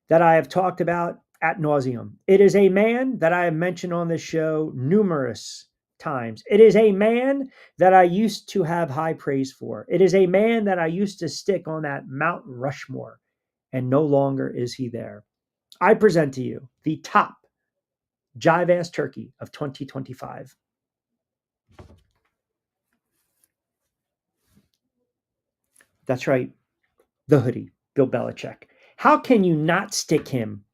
that I have talked about ad nauseum. It is a man that I have mentioned on this show numerous times. It is a man that I used to have high praise for. It is a man that I used to stick on that Mount Rushmore, and no longer is he there. I present to you the top jive ass turkey of 2025. That's right, the hoodie, Bill Belichick. How can you not stick him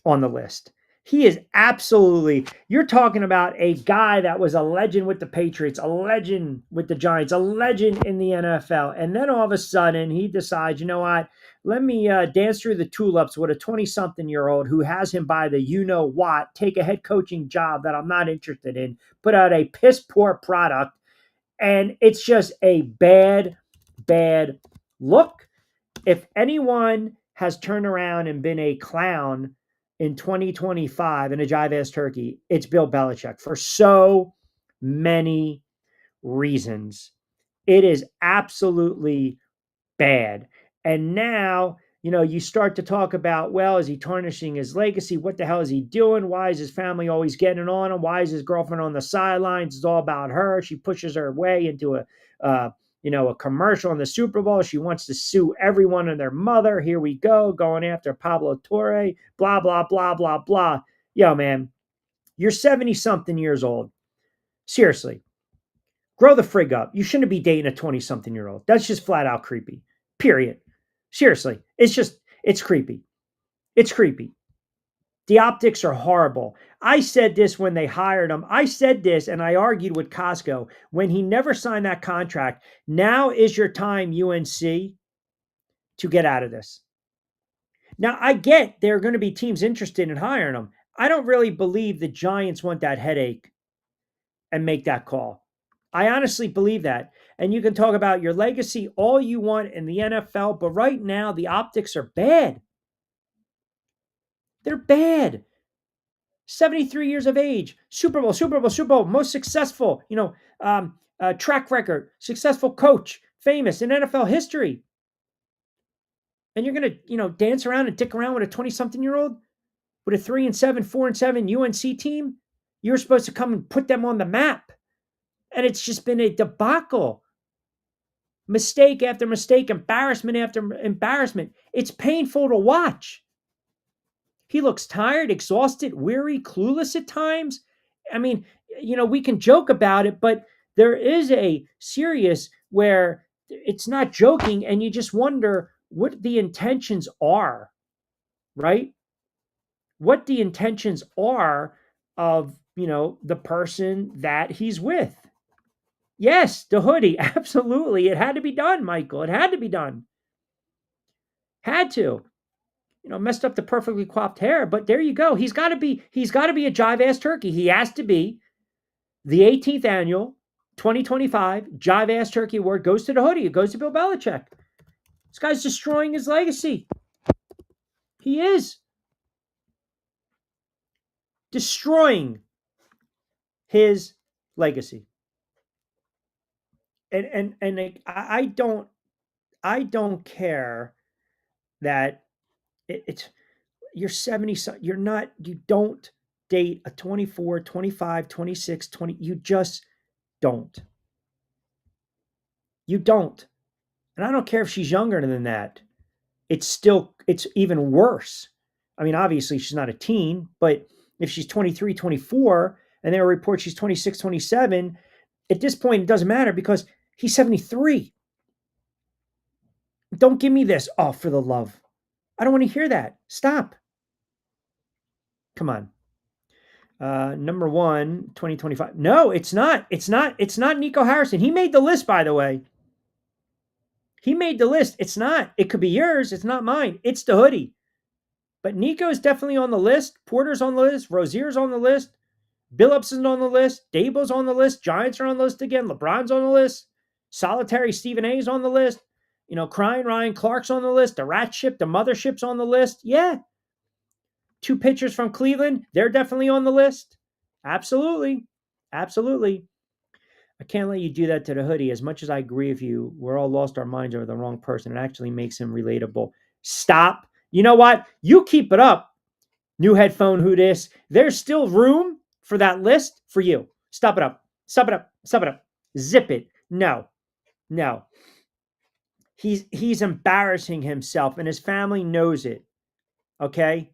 on the list? He is absolutely, you're talking about a guy that was a legend with the Patriots, a legend with the Giants, a legend in the NFL. And then all of a sudden he decides, you know what, let me dance through the tulips with a 20-something-year-old who has him by the you-know-what, take a head coaching job that I'm not interested in, put out a piss-poor product. And it's just a bad look. If anyone has turned around and been a clown in 2025 in a jive ass turkey, it's Bill Belichick for so many reasons. It is absolutely bad. And now, you start to talk about, well, is he tarnishing his legacy? What the hell is he doing? Why is his family always getting on him? Why is his girlfriend on the sidelines? It's all about her. She pushes her way into a commercial in the Super Bowl. She wants to sue everyone and their mother. Here we go, going after Pablo Torre, blah, blah, blah, blah, blah. Yo, man, you're 70-something years old. Seriously, grow the frig up. You shouldn't be dating a 20-something-year-old. That's just flat out creepy, period. Seriously, it's creepy. It's creepy. The optics are horrible. I said this when they hired him. I said this and I argued with Costco when he never signed that contract. Now is your time, UNC, to get out of this. Now, I get there are going to be teams interested in hiring him. I don't really believe the Giants want that headache and make that call. I honestly believe that. And you can talk about your legacy all you want in the NFL, but right now the optics are bad. They're bad. 73 years of age, Super Bowl, Super Bowl, Super Bowl, most successful, track record, successful coach, famous in NFL history. And you're going to, dance around and dick around with a 20-something-year-old with a 3-7, 4-7 UNC team? You're supposed to come and put them on the map. And it's just been a debacle. Mistake after mistake, embarrassment after embarrassment. It's painful to watch. He looks tired, exhausted, weary, clueless at times. I mean, we can joke about it, but there is a serious where it's not joking, and you just wonder what the intentions are, right? What the intentions are of, the person that he's with. Yes, the hoodie. Absolutely. It had to be done, Michael. It had to be done. Had to. Messed up the perfectly coiffed hair, but there you go. He's got to be a jive ass turkey. He has to be. The 18th annual 2025 Jive Ass Turkey Award goes to the hoodie. It goes to Bill Belichick. This guy's destroying his legacy. He is destroying his legacy. And I don't care that it's you're 70, you don't date a 24, 25, 26, 20. You just don't. You don't. And I don't care if she's younger than that. It's even worse. I mean, obviously she's not a teen, but if she's 23, 24, and there are reports she's 26, 27, at this point, it doesn't matter because he's 73. Don't give me this. Oh, for the love. I don't want to hear that. Stop. Come on. Number 1, 2025. No, it's not. It's not Nico Harrison. He made the list, by the way. He made the list. It's not. It could be yours. It's not mine. It's the hoodie. But Nico is definitely on the list. Porter's on the list. Rozier's on the list. Billups is on the list. Dabo's on the list. Giants are on the list again. LeBron's on the list. Solitary Stephen A's on the list. Crying Ryan Clark's on the list. The Rat Ship, the Mothership's on the list. Yeah. 2 pitchers from Cleveland. They're definitely on the list. Absolutely. Absolutely. I can't let you do that to the hoodie. As much as I agree with you, we're all lost our minds over the wrong person. It actually makes him relatable. Stop. You know what? You keep it up. New headphone, who dis? There's still room for that list for you. Stop it up. Stop it up. Stop it up. Zip it. No. He's embarrassing himself, and his family knows it. Okay?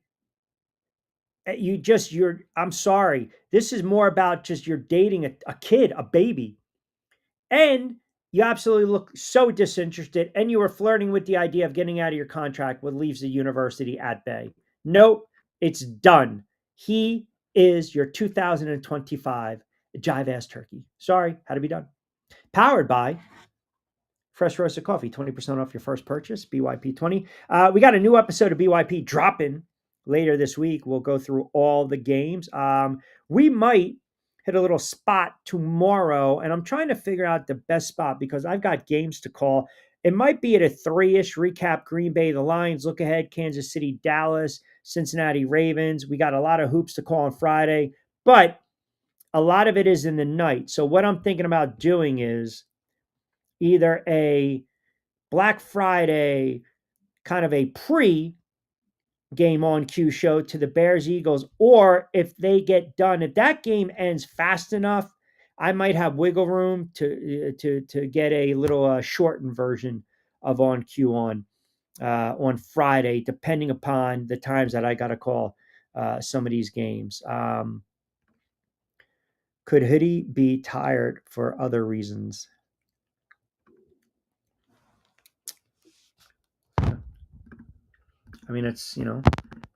I'm sorry. This is more about just you're dating a kid, a baby. And you absolutely look so disinterested, and you were flirting with the idea of getting out of your contract, what leaves the university at bay. Nope, it's done. He is your 2025 Jive Ass Turkey. Sorry, had to be done. Powered by Fresh Roasted Coffee, 20% off your first purchase, BYP20. We got a new episode of BYP dropping later this week. We'll go through all the games. We might hit a little spot tomorrow, and I'm trying to figure out the best spot because I've got games to call. It might be at a 3-ish recap. Green Bay, the Lions, look ahead, Kansas City, Dallas, Cincinnati, Ravens. We got a lot of hoops to call on Friday, but a lot of it is in the night. So what I'm thinking about doing is either a Black Friday kind of a pre-game on cue show to the Bears Eagles, or if they get done, if that game ends fast enough, I might have wiggle room to get a little shortened version of on cue on Friday, depending upon the times that I got to call some of these games. Could Hoodie be tired for other reasons? I mean, it's,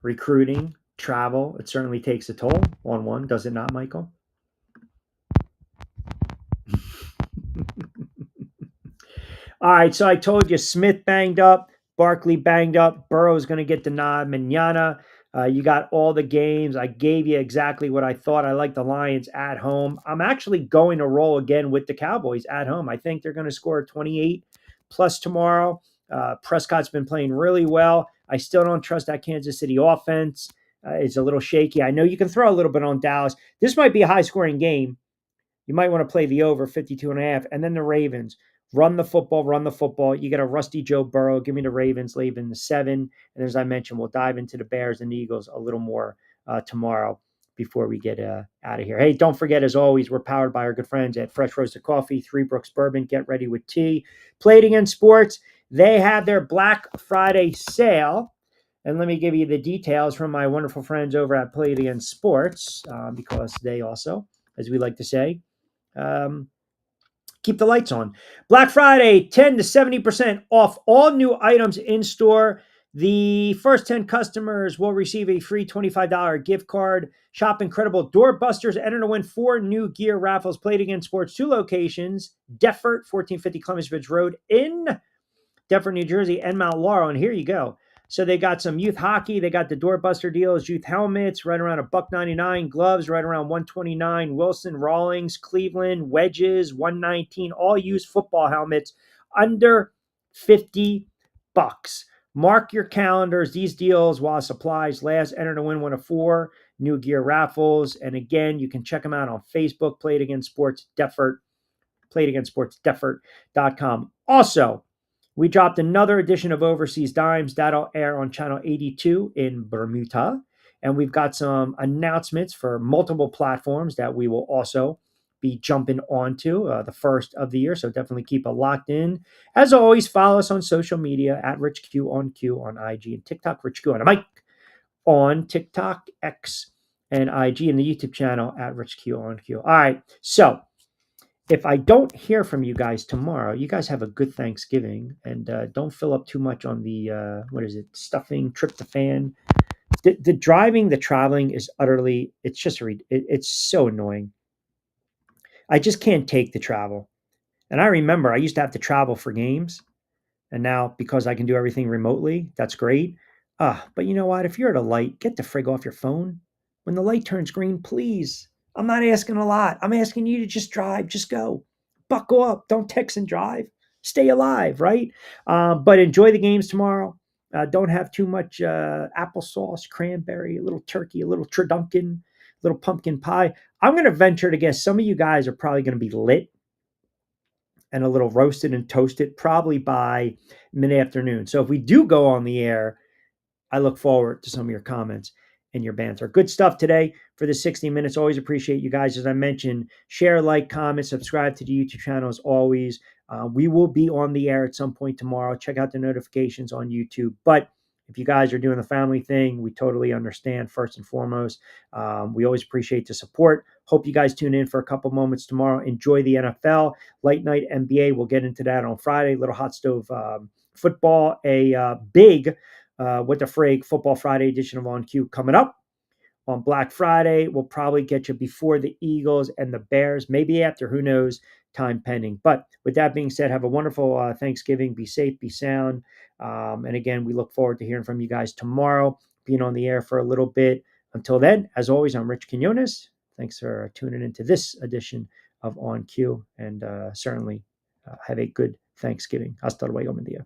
recruiting, travel. It certainly takes a toll on one, does it not, Michael? All right, so I told you Smith banged up, Barkley banged up, Burrow's going to get the nod, Manana. You got all the games. I gave you exactly what I thought. I like the Lions at home. I'm actually going to roll again with the Cowboys at home. I think they're going to score 28 plus tomorrow. Prescott's been playing really well. I still don't trust that Kansas City offense. is a little shaky. I know you can throw a little bit on Dallas. This might be a high scoring game. You might want to play the over 52 and a half. And then the Ravens. Run the football, run the football. You get a rusty Joe Burrow. Give me the Ravens, leaving the 7. And as I mentioned, we'll dive into the Bears and the Eagles a little more tomorrow before we get out of here. Hey, don't forget, as always, we're powered by our good friends at Fresh Roasted Coffee, Three Brooks Bourbon. Get ready with tea. Played Against Sports. They have their Black Friday sale. And let me give you the details from my wonderful friends over at Played Against Sports, because they also, as we like to say, keep the lights on. Black Friday, 10 to 70% off all new items in store. The first 10 customers will receive a free $25 gift card. Shop incredible doorbusters. Enter to win 4 new gear raffles. Played Against Sports, 2 locations. Deffert, 1450 Clemens Ridge Road in Deptford, New Jersey, and Mount Laurel. And here you go. So they got some youth hockey. They got the doorbuster deals, youth helmets, right around $1.99. Gloves, right around $129. Wilson, Rawlings, Cleveland, wedges, $119. All used football helmets under $50. Mark your calendars. These deals while supplies last. Enter to win one of 4 new gear raffles. And again, you can check them out on Facebook. Played Against Sports Deffert. Played Against Sports Deffert.com. Also, we dropped another edition of Overseas Dimes. That'll air on channel 82 in Bermuda. And we've got some announcements for multiple platforms that we will also be jumping onto, the first of the year. So definitely keep it locked in. As always, follow us on social media at RichQ on IG and TikTok, RichQ on a mic on TikTok, X, and IG, and the YouTube channel at RichQ. All right. So if I don't hear from you guys tomorrow, you guys have a good Thanksgiving, and don't fill up too much on the stuffing, tryptophan. The driving, the traveling is utterly. It's just it's so annoying. I just can't take the travel. And I remember I used to have to travel for games, and now because I can do everything remotely, that's great. But you know what? If you're at a light, get the frig off your phone. When the light turns green, please. I'm not asking a lot. I'm asking you to just drive, just go. Buckle up. Don't text and drive. Stay alive, right? But enjoy the games tomorrow. Don't have too much applesauce, cranberry, a little turkey, a little turducken, a little pumpkin pie. I'm going to venture to guess some of you guys are probably going to be lit and a little roasted and toasted probably by mid-afternoon. So if we do go on the air, I look forward to some of your comments and your banter. Good stuff today for the 60 minutes. Always appreciate you guys. As I mentioned, share, like, comment, subscribe to the YouTube channel as always. We will be on the air at some point tomorrow. Check out the notifications on YouTube. But if you guys are doing the family thing, we totally understand first and foremost. We always appreciate the support. Hope you guys tune in for a couple moments tomorrow. Enjoy the NFL. Late night NBA. We'll get into that on Friday. Little hot stove football. A big What the Frig Football Friday edition of On Cue coming up on Black Friday. We'll probably get you before the Eagles and the Bears, maybe after, who knows, time pending. But with that being said, have a wonderful Thanksgiving. Be safe, be sound. And again, we look forward to hearing from you guys tomorrow, being on the air for a little bit. Until then, as always, I'm Rich Quinones. Thanks for tuning into this edition of On Cue, and certainly have a good Thanksgiving. Hasta luego, mi dia.